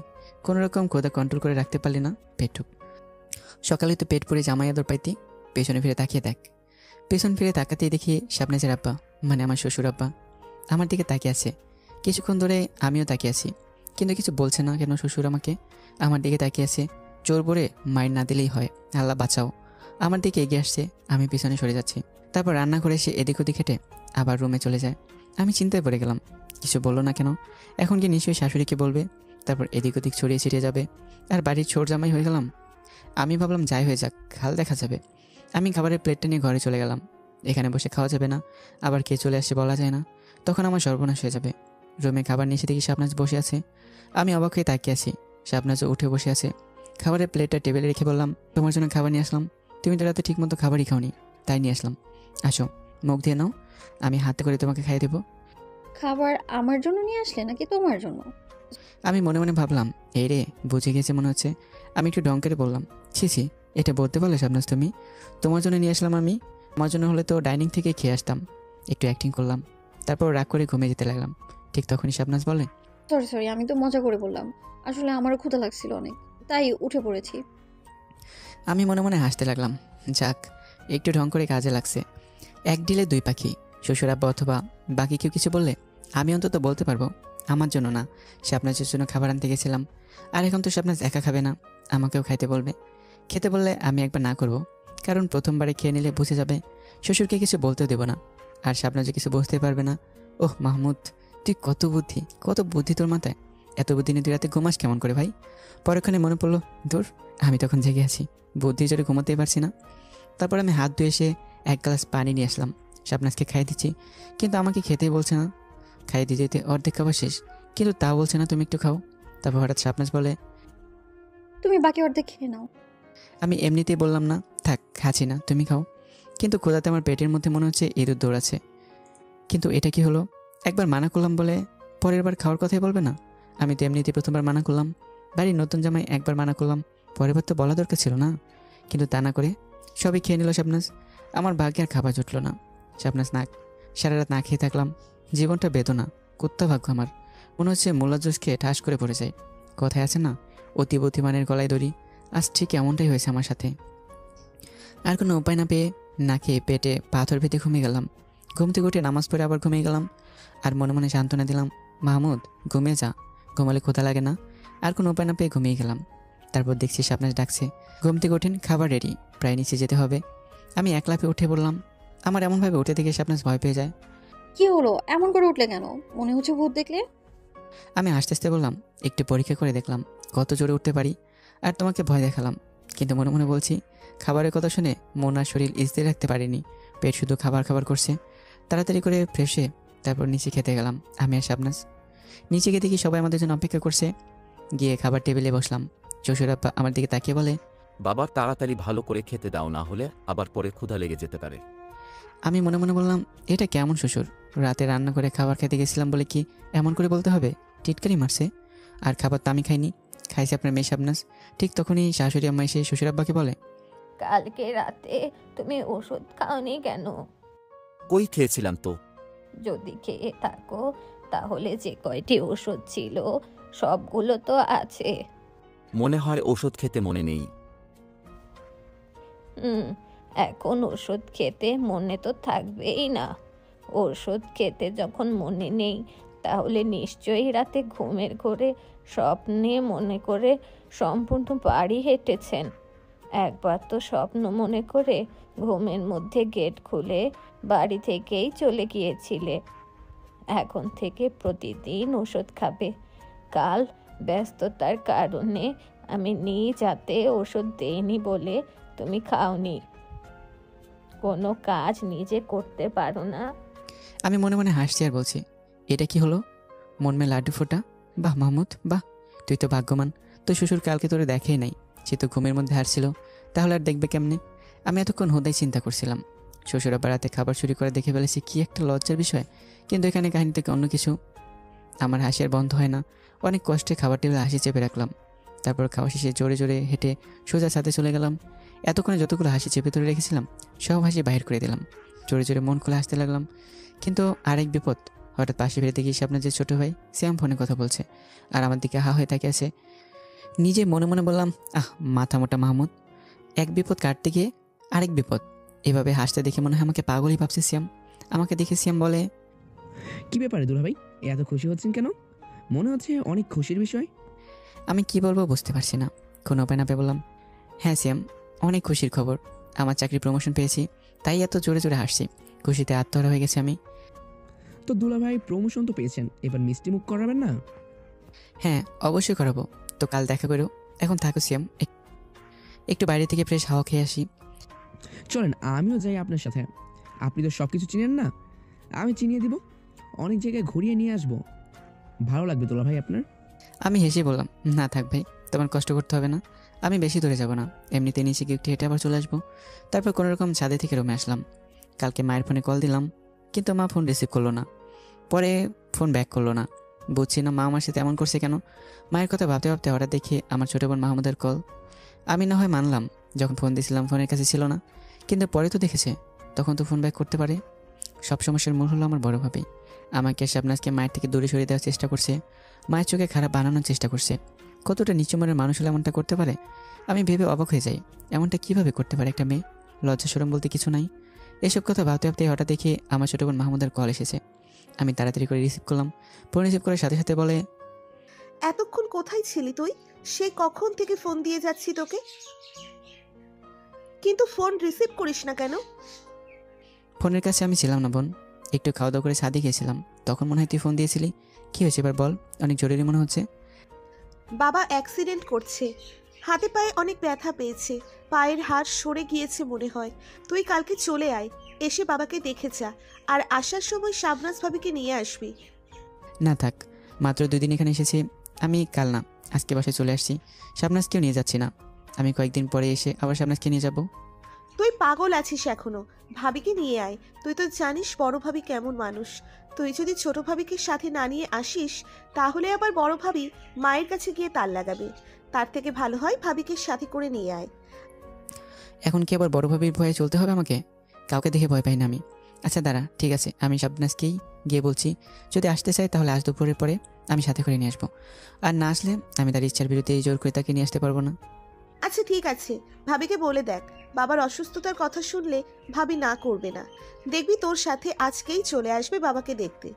Speaker 1: কোনোরকম ক্ষুধা কন্ট্রোল করে রাখতে পারলি না, পেটুক। সকালে তো পেট পুড়ে জামাই আদর পাইতি। পেছনে ফিরে তাকিয়ে দেখ। পেছন ফিরে তাকাতেই দেখি শাবনাজের আব্বা, মানে আমার শ্বশুর আব্বা, আমার দিকে তাকিয়ে আছে। কিছুক্ষণ ধরে আমিও তাকিয়ে আছি, কিন্তু কিছু বলছে না কেন শ্বশুর আমাকে? আমার দিকে তাকিয়ে আছে। জোর করে মায়ের না দিলেই হয়, আল্লাহ বাঁচাও। আমার দিকে এগিয়ে আসছে, আমি পিছনে সরে যাচ্ছি। তারপর রান্না করে সে এদিক ওদিক হেঁটে আবার রুমে চলে যায়। আমি চিন্তায় পড়ে গেলাম, কিছু বললো না কেন? এখন কি নিশ্চয়ই শাশুড়িকে বলবে, তারপর এদিক ওদিক ছড়িয়ে ছিটিয়ে যাবে আর বাড়ির ছোট জামাই হয়ে গেলাম। আমি ভাবলাম যাই হয়ে যাক, খাল দেখা যাবে। আমি খাবারের প্লেটটা নিয়ে ঘরে চলে গেলাম। এখানে বসে খাওয়া যাবে না, আবার কে চলে আসে বলা যায় না, তখন আমার সর্বনাশ হয়ে যাবে। রুমে খাবার নিয়ে এসে দেখি শাবনাজ বসে আছে। আমি অবাক হয়ে তাকিয়ে আছি। শাবনাজও উঠে বসে আছে। খাবারের প্লেটটা টেবিলে রেখে বললাম, তোমার জন্য খাবার নিয়ে আসলাম। তুমি তো রাতে ঠিকমতো খাবারই খাওনি, তাই নিয়ে আসলাম। আসো, মুখ দিয়ে নাও, আমি হাতে করে তোমাকে খাইয়ে দেবো।
Speaker 3: খাবার আমার জন্য নিয়ে আসলে নাকি তোমার জন্য?
Speaker 1: আমি মনে মনে ভাবলাম, এই রে বুঝে গেছে মনে হচ্ছে। আমি একটু ঢং করে বললাম, ছি ছি, এটা বলতে পারলে শাবনাজ তুমি? তোমার জন্য নিয়ে আসলাম আমি, আমার জন্য হলে তো ডাইনিং থেকে খেয়ে আসতাম। একটু অ্যাক্টিং করলাম, তারপর রাগ করে ঘুমিয়ে যেতে লাগলাম। ঠিক তখনই শাবনাজ বলে,
Speaker 3: সরি, আমি তো মজা করে বললাম। আসলে আমারও ক্ষুধা লাগছিল অনেক, তাই উঠে পড়েছি।
Speaker 1: আমি মনে মনে হাসতে লাগলাম। যাক, একটু ঢং করে কাজে লাগছে। এক ডিলে দুই পাখি। শ্বশুর আব্বা অথবা বাকি কেউ কিছু বললে আমি অন্তত বলতে পারবো আমার জন্য না, শাবনাজের জন্য খাবার আনতে গেছিলাম। আর এখন তো শাবনাজ একা খাবে না, আমাকেও খাইতে বলবে। খেতে বললে আমি একবার না করব, কারণ প্রথমবারে খেয়ে নিলে বুঝে যাবে। শ্বশুরকে কিছু বলতেও দেবো না, আর শাবনাজও কিছু বুঝতে পারবে না। ওহ মাহমুদ, তুই কত বুদ্ধি তোর মাথায়। এত বুদ্ধি নিয়ে তুই রাতে ঘুমাস কেমন করে ভাই? পরক্ষণে মনে পড়লো, দূর, আমি তখন জেগে আছি, বুদ্ধি জোরে ঘুমাতেই পারছি না। তারপর আমি হাত ধুয়ে এসে এক গ্লাস পানি নিয়ে আসলাম। শাবনাজকে খাইয়ে দিচ্ছি, কিন্তু আমাকে খেতেই বলছে না। খাইয়ে দিতে দিতে অর্ধেক খাবার শেষ, কিন্তু তা বলছে না তুমি একটু খাও। তারপর হঠাৎ শাবনাজ বলে,
Speaker 3: তুমি বাকি অর্ধেক খেয়ে নাও।
Speaker 1: আমি এমনিতেই বললাম না, থাক খাচ্ছি না, তুমি খাও। কিন্তু ক্ষুধাতে আমার পেটের মধ্যে মনে হচ্ছে ইঁদুর দৌড়াচ্ছে। কিন্তু এটা কি হলো? একবার মানা করলাম বলে পরের বার খাওয়ার কথাই বলবে না? আমি তো এমনিতেই প্রথমবার মানা করলাম, বাড়ির নতুন জামাই একবার মানা করলাম, পরের বার তো বলা দরকার ছিল না? কিন্তু তা না করে সবই খেয়ে নিল শাবনাজ। আমার ভাগ্যে আর খাবার জুটলো না। শাবনাজ সারা রাত না খেয়ে থাকলাম। জীবনটা বেদনা, কুত্তা ভাগ্য আমার। মনে হচ্ছে মোল্লা জুস খেয়ে ঠাস করে পড়ে যায়। কথায় আছে না, অতি বুদ্ধিমানের গলায় দড়ি। আজ ঠিক এমনটাই হয়েছে আমার সাথে। আর কোনো উপায় না পেয়ে না খেয়ে পেটে পাথর ভেতে ঘুমিয়ে গেলাম। ঘুম থেকে উঠে নামাজ পড়ে আবার ঘুমিয়ে গেলাম। আর মনে মনে সান্ত্বনা দিলাম, মাহমুদ ঘুমিয়ে যা, ঘুমালে ক্ষুধা লাগে না। আর কোনো উপায় না পেয়ে ঘুমিয়ে গেলাম। তারপর দেখছি শাবনাজ ডাকছে, ঘুম থেকে ওঠেন, খাবার রেডি, প্রায় নিচে যেতে হবে। আমি এক লাফে উঠে বললাম। আমার এমনভাবে উঠে দেখে শাবনাজ ভয় পেয়ে যায়।
Speaker 3: কি হলো, এমন করে উঠলে কেন? মনে হচ্ছে ভূত দেখলে?
Speaker 1: আমি আস্তে আস্তে বললাম, একটু পরীক্ষা করে দেখলাম কত জোরে উঠতে পারি, আর তোমাকে ভয় দেখালাম। কিন্তু মনে মনে বলছি, খাবারের কথা শুনে মন আর শরীর স্থির রাখতে পারিনি। পেট শুধু খাবার করছে। তাড়াতাড়ি করে ফ্রেশ হয়ে তারপর নিচে খেতে গেলাম আমি আর শাবনাজ। নিচে গিয়ে দেখি সবাই আমাদের জন্য অপেক্ষা করছে। গিয়ে খাবার টেবিলে বসলাম। শ্বশুর আব্বা আমার দিকে তাকিয়ে বলে,
Speaker 9: বাবা তাড়াতাড়ি ভালো করে খেতে দাও, না হলে আবার পরে ক্ষুধা লেগে যেতে পারে।
Speaker 1: আমি মনে মনে বললাম, এটা কেমন শ্বশুর? রাতে রান্না করে খাবার খেতে গেছিলাম বলে কি এমন করে বলতে হবে? টিটকারি মারছে। আর খাবার তো আমি খাইনি, খাইছে আপনার মেয়ে শাবনাজ। ঠিক তখনই শাশুড়ি আম্মা এসে শ্বশুর আব্বাকে বলে,
Speaker 6: কালকে রাতে তুমি ওষুধ খাওনি কেন?
Speaker 9: কই খেয়েছিলাম তো।
Speaker 6: যদি খেয়ে থাকো তাহলে যে কয়টি ওষুধ ছিল সবগুলো তো আছে।
Speaker 9: মনে হয় ওষুধ খেতে মনে নেই।
Speaker 6: এখন ওষুধ খেতে মনে তো থাকবেই না। ওষুধ খেতে যখন মনে নেই, তাহলে নিশ্চয়ই রাতে ঘুমের ঘোরে স্বপ্নে মনে করে সম্পূর্ণ বাড়ি হেঁটেছেন। একবার তো স্বপ্ন মনে করে ঘুমের মধ্যে গেট খুলে বাড়ি থেকেই চলে গিয়েছিলে। এখন থেকে প্রতিদিন ওষুধ খাবে। কাল ব্যস্ততার কারণে আমি নিজ হাতে ওষুধ দেইনি বলে তুমি খাওনি। কোনো কাজ নিজে করতে পারো না।
Speaker 1: আমি মনে মনে হাসছি আর বলছি, এটা কি হলো? মন মে লাড্ডু ফোটা। বাহ মাহমুদ বাহ, তুই তো ভাগ্যবান। তো শ্বশুর কালকে তোরে দেখেই নাই, সে তো ঘুমের মধ্যে হারছিল, তাহলে আর দেখবে কেমনে? আমি এতক্ষণ হুদাই চিন্তা করছিলাম। শ্বশুর আবার রাতে খাবার চুরি করে দেখে ফেলেছি, কি একটা লজ্জার বিষয়। কিন্তু এখানে কাহিনী থেকে অন্য কিছু। আমার হাসি আর বন্ধ হয় না। অনেক কষ্টে খাবার টেবিলে হাসি চেপে রাখলাম। তারপর খাওয়া শেষে জোরে জোরে হেঁটে সোজা ছাদে চলে গেলাম। এতক্ষণে যতগুলো হাসি চেপে ধরে রেখেছিলাম সব হাসি বাহির করে দিলাম। জোরে জোরে মন খুলে হাসতে লাগলাম। কিন্তু আরেক বিপদ, হঠাৎ পাশে ফিরে দেখি আপনার যে ছোটো ভাই শ্যাম ফোনে কথা বলছে আর আমার দিকে হা হয়ে তাকিয়ে আছে। নিজে মনে মনে বললাম, মাথা মোটা মাহমুদ, এক বিপদ কাটতে গিয়ে আরেক বিপদ। এভাবে হাসতে দেখে মনে হয় আমাকে পাগলই ভাবছে শ্যাম। আমাকে দেখে শ্যাম বলে,
Speaker 8: কি ব্যাপারে দুলা ভাই, এত খুশি হচ্ছেন কেন? মনে হচ্ছে অনেক খুশির বিষয়।
Speaker 1: আমি কি বলবো বুঝতে পারছি না। কোনো উপায় না পেয়ে বললাম, হ্যাঁ শ্যাম, অনেক খুশির খবর। আমার চাকরি প্রমোশন পেয়েছি, তাই এত জোরে জোরে হাসছি। খুশিতে আত্মহারা হয়ে গেছে আমি।
Speaker 8: তো দুলা ভাই প্রমোশন তো পেয়েছেন, এবার মিষ্টি মুখ করাবেন না?
Speaker 1: হ্যাঁ, অবশ্যই করাবো। তো কাল দেখা করো। এখন থাকো সিয়াম, একটু বাইরে থেকে ফ্রেশ হাওয়া খেয়ে আসি।
Speaker 8: চলেন আমিও যাই আপনার সাথে। আপনি তো সব কিছু চিনেন না, আমি চিনিয়ে দিব। অনেক জায়গায় ঘুরিয়ে নিয়ে আসবো, ভালো লাগবে তোলা ভাই আপনার।
Speaker 1: আমি হেসে বললাম, না থাক ভাই, তোমার কষ্ট করতে হবে না। আমি বেশি দূরে যাব না, এমনিতে নিচে গিয়ে একটু হেঁটে আবার চলে আসবো। তারপর কোনোরকম ছাদে থেকে রুমে আসলাম। কালকে মায়ের ফোনে কল দিলাম, কিন্তু মা ফোন রিসিভ করলো না। পরে ফোন ব্যাক করলো না। বুঝছি না মা আমার সাথে এমন করছে কেন। মায়ের কথা ভাবতে ভাবতে হঠাৎ দেখি আমার ছোটো বোন মাহমুদের কল। আমি না হয় মানলাম, যখন ফোন দিয়েছিলাম ফোনের কাছে ছিল না, কিন্তু পরে তো দেখেছে, তখন তো ফোন ব্যাক করতে পারে। সব সমস্যার মূল হলো আমার বড় ভাবি। আমাকে শাবনাজকে মায়ের থেকে দূরে সরিয়ে দেওয়ার চেষ্টা করছে, মায়ের চোখে খারাপ বানানোর চেষ্টা করছে। কতটা নিচু মনের মানুষ হলে এমনটা করতে পারে? আমি ভেবে অবাক হয়ে যাই, এমনটা কিভাবে করতে পারে একটা মেয়ে? লজ্জা শরম বলতে কিছু নাই। এসব কথা ভাবতে ভাবতে হঠাৎ দেখি আমার ছোটো বোন মাহমুদের কল এসেছে। আমি তাড়াতাড়ি করে রিসিভ করলাম। ফোন রিসিভ করার সাথে সাথে বলে,
Speaker 4: এতক্ষণ কোথায় ছিলি তুই? সে কখন থেকে ফোন দিয়ে যাচ্ছি তোকে, কিন্তু ফোন রিসিভ করিস না কেন?
Speaker 1: ফোনের কাছে আমি ছিলাম না বোন, একটু খাওয়া দাওয়া করে ছাদে গিয়েছিলাম, তখন মনে হয় তুই ফোন দিয়েছিলি। কী হয়েছে এবার বল, অনেক জরুরি মনে হচ্ছে।
Speaker 4: বাবা অ্যাক্সিডেন্ট করছে, হাতে পায়ে অনেক ব্যথা পেয়েছে, পায়ের হাড় সরে গিয়েছে মনে হয়। তুই কালকে চলে আয়, এসে বাবাকে দেখে যা, আর আসার সময় শাবনাজ ভাবিকে নিয়ে আসবি।
Speaker 1: না থাক, মাত্র 2 দিন এখানে এসেছি। আমি কাল না আজকে বাসায় চলে আসছি, শাবনাজকেও নিয়ে যাচ্ছি না। আমি কয়েকদিন পরে এসে আবার শাবনাজকে নিয়ে যাব।
Speaker 4: তুই পাগল আছিস এখনো? ভাবিকে নিয়ে আয়। তুই তো জানিস বড় ভাবি কেমন মানুষ। তুই যদি ছোট ভাবিকে সাথে না নিয়ে আসিস, তাহলে আবার বড় ভাবি মায়ের কাছে গিয়ে তাল লাগাবে। তার থেকে ভালো হয় ভাবিকে সাথে করে নিয়ে আয়।
Speaker 1: এখন কি আবার বড় ভাবির ভয়ে চলতে হবে আমাকে? কাউকে দেখে ভয় পাই না আমি। আচ্ছা দাঁড়া, ঠিক আছে, আমি শাবনাজকেই গিয়ে বলছি, যদি আসতে চাই তাহলে আজ দুপুরের পরে আমি সাথে করে নিয়ে আসবো। আর না আসলে আমি তার ইচ্ছার বিরুদ্ধে এই জোর করে তাকে নিয়ে আসতে পারবো না।
Speaker 4: আচ্ছা ঠিক আছে, ভাবিকে বলে দেখ, বাবার অসুস্থতার কথা শুনলে ভাবি না করবে না। দেখবি তোর সাথে আজকেই চলে আসবে বাবাকে দেখতে।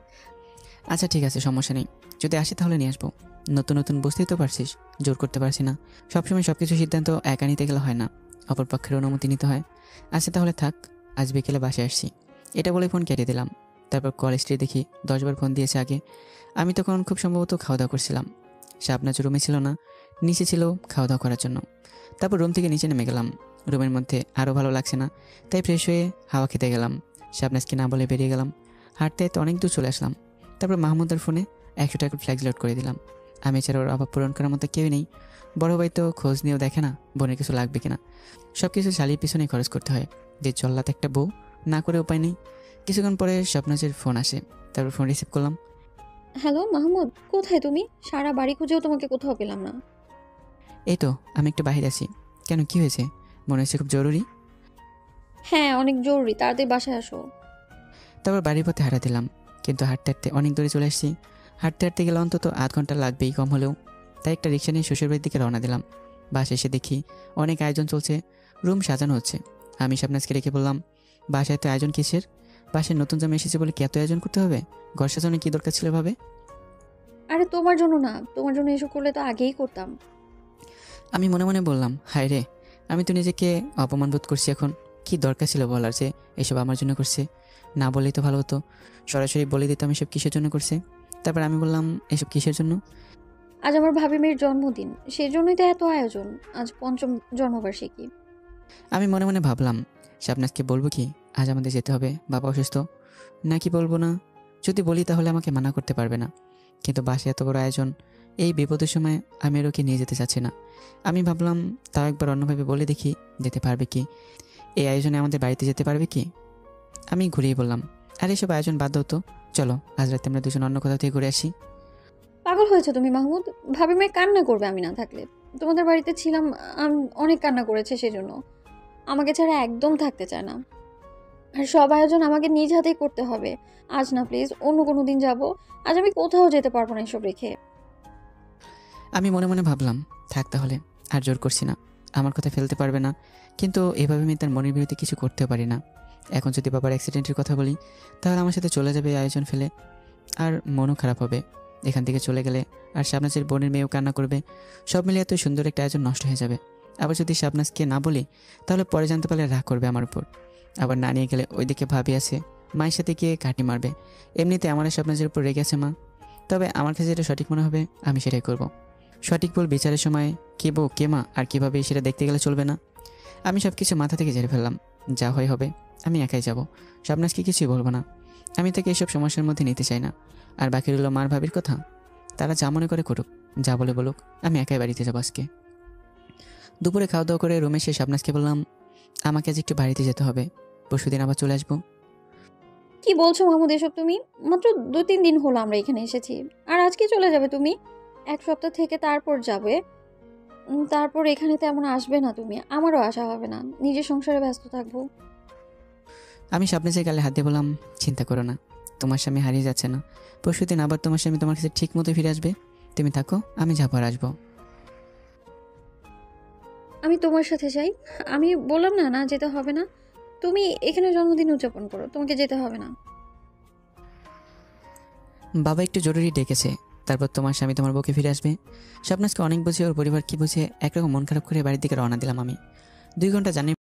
Speaker 1: আচ্ছা ঠিক আছে, সমস্যা নেই, যদি আসি তাহলে নিয়ে আসবো। নতুন নতুন বুঝতেই তো পারছিস, জোর করতে পারছি না। সবসময় সব কিছু সিদ্ধান্ত একা নিতে গেলে হয় না, অপর পক্ষের অনুমতি নিতে হয়। আচ্ছা তাহলে থাক, আজ বিকেলে বাসায় আসছি। এটা বলে ফোন কেটে দিলাম। তারপর কল হিস্ট্রি দেখি 10 বার ফোন দিয়েছে আগে। আমি তখন খুব সম্ভবত খাওয়া দাওয়া করছিলাম। শাবনাজ রুমে ছিল না, নিচে ছিল খাওয়া দাওয়া করার জন্য। তারপর রুম থেকে নিচে নেমে গেলাম। রুমের মধ্যে আরও ভালো লাগছে না, তাই ফ্রেশ হয়ে হাওয়া খেতে গেলাম। শাবনাজকে না বলে বেরিয়ে গেলাম। হাঁটতে হাঁটতে অনেক দূর চলে আসলাম। তারপর মাহমুদের ফোনে 100 টাকার ফ্ল্যাক্স লোড করে দিলাম। আমি ছাড়া ওর অভাব পূরণ করার মতো কেউই নেই। বড় ভাই তো খোঁজ নিয়েও দেখে না বোনের কিছু লাগবে কিনা। সব কিছু শালির পিছনেই খরচ করতে হয়, যে জল্লাতে একটা বউ, না করে উপায় নেই। কিছুক্ষণ পরে শাবনাজের ফোন আসে, তারপর ফোন রিসিভ করলাম।
Speaker 3: হ্যালো মাহমুদ, কোথায় তুমি? সারা বাড়ি খুঁজেও তোমাকে কোথাও পেলাম না।
Speaker 1: এই তো আমি একটু বাইরে আছি। কেন, কি হয়েছে? মনে হচ্ছে খুব জরুরি।
Speaker 3: হ্যাঁ অনেক জরুরি, তাড়াতাড়ি বাসায় আসো।
Speaker 1: তারপর বাড়ির পথে হাঁটা দিলাম, কিন্তু হাঁটতে হাঁটতে অনেক দূরে চলে আসছি। হাঁটতে হাঁটতে গেলে অন্তত আধ ঘন্টা লাগবেই কম হলেও। তাই একটা রিক্সা নিয়ে শ্বশুরবাড়ির দিকে রওনা দিলাম। বাসায় এসে দেখি অনেক আয়োজন চলছে, রুম সাজানো হচ্ছে। আমি শাবনাজকে রেখে বললাম, বাসায় তো আয়োজন কিসের? বাসায় নতুন জামা এসেছে বলে কি এত আয়োজন করতে হবে? ঘর সাজানো কি দরকার ছিল ভাবে?
Speaker 3: আরে তোমার জন্য না, তোমার জন্য এসব করলে তো আগেই করতাম।
Speaker 1: আমি মনে মনে বললাম, হায় রে, আমি তো নিজেকে অপমান বোধ করছি এখন। কি দরকার ছিল বলার যে এসব আমার জন্য করছে? না বললেই তো ভালো হতো, সরাসরি বলে দিতাম এসব কিসের জন্য করছে। তারপর আমি বললাম, এসব কিসের জন্য?
Speaker 3: আজ আমার ভাবি মেয়ের জন্মদিন, সেই জন্যই তো এত আয়োজন। আজ 5ম জন্মবার্ষিকী।
Speaker 1: আমি মনে মনে ভাবলাম, শাবনাজকে বলবো কি আজ আমাদের যেতে হবে, বাবা অসুস্থ, নাকি বলবো না? যদি বলি তাহলে আমাকে মানা করতে পারবে না। কিন্তু বাসে এত বড় আয়োজন, এই বিপদের সময় আমি আর ওকে নিয়ে যেতে চাচ্ছি না। আমি ভাবলাম তাও একবার অন্যভাবে বলে দেখি, যেতে পারবে কি, এই আয়োজনে আমাদের বাড়িতে যেতে পারবে কি। আমি ঘুরিয়ে বললাম, আর এসব আয়োজন বাদ দাও তো, চলো আজ রাতে আমরা দুজন অন্য কোথাও থেকে ঘুরে আসি।
Speaker 3: পাগল হয়েছে তুমি মাহমুদ? ভাবি মেয়ে কান্না করবে আমি না থাকলে। তোমাদের বাড়িতে ছিলাম, অনেক কান্না করেছে, সেজন্য আমাকে ছাড়া একদম থাকতে চায় না। আর সব আয়োজন আমাকে নিজ হাতেই করতে হবে। আজ না প্লিজ, অন্য কোনো দিন যাবো। আজ আমি কোথাও যেতে পারবো না এসব রেখে।
Speaker 1: আমি মনে মনে ভাবলাম, থাক তাহলে, আর জোর করছি না, আমার কথা ফেলতে পারবে না। কিন্তু এভাবে আমি তার মনের বিরুদ্ধে কিছু করতেও পারি না। এখন যদি বাবার অ্যাক্সিডেন্টের কথা বলি, তাহলে আমার সাথে চলে যাবে এই আয়োজন ফেলে, আর মনও খারাপ হবে এখান থেকে চলে গেলে। আর শাবনাজের বোনের মেয়েও কান্না করবে। সব মিলে এত সুন্দর একটা আয়োজন নষ্ট হয়ে যাবে। আবার যদি শাবনাজকে না বলি, তাহলে পরে জানতে পারলে রাগ করবে আমার উপর। আবার না নিয়ে গেলে ওইদিকে ভাবি আছে, মায়ের সাথে গিয়ে কাটি মারবে। এমনিতে আমার শাবনাজের উপর রেগে আছে মা। তবে আমার কাছে যেটা সঠিক মনে হবে আমি সেটাই করব। সঠিক ভুল বিচারের সময় কে বউ কে মা আর কীভাবে সেটা দেখতে গেলে চলবে না। আমি সব কিছু মাথা থেকে ঝেড়ে ফেললাম। যা হয় হবে, আমি একাই যাব। শাবনাজকে কিছুই বলবো না। আমি তাকে এসব সমস্যার মধ্যে নিতে চাই না। আর বাকি রইল মার ভাবির কথা, তারা যা মনে করে করুক, যা বলে বলুক, আমি একাই বাড়িতে যাবো আজকে। দুপুরে খাওয়া দাওয়া করে রুমে এসে শাবনাজকে বললাম, আমাকে আজ একটু বাড়িতে যেতে হবে, পরশুদিন আবার চলে আসবো।
Speaker 3: কি বলছো মাহমুদ এসব তুমি? মাত্র 2-3 দিন হলো আমরা এখানে এসেছি, আর আজকে চলে যাবে তুমি? 1 সপ্তাহ থেকে তারপর যাবে। তারপর এখানে তেমন আসবে না তুমি, আমারও আসা হবে না, নিজের সংসারে ব্যস্ত থাকবো।
Speaker 1: আমি শাবনাজের গালে হাত দিয়ে বললাম, চিন্তা করো না, তোমার স্বামী হারিয়ে যাচ্ছে না। পরশুদিন আবার তোমার স্বামী তোমার কাছে ঠিক মতো ফিরে আসবে। তুমি থাকো, আমি যাবো আর আসবো।
Speaker 3: আমি তোমার সাথে যাই। আমি বললাম না, না যেতে হবে না। তুমি এখানে জন্মদিন উদযাপন করো, তোমাকে যেতে হবে না।
Speaker 1: বাবা একটু জরুরি ডেকেছে, তারপর তোমার স্বামী তোমার বউকে ফিরে আসবে। শাবনাজকে অনেক বুঝে, ওর পরিবার কি বুঝে, একরকম মন খারাপ করে বাড়ির দিকে রওনা দিলাম আমি। 2 ঘন্টা জার্নি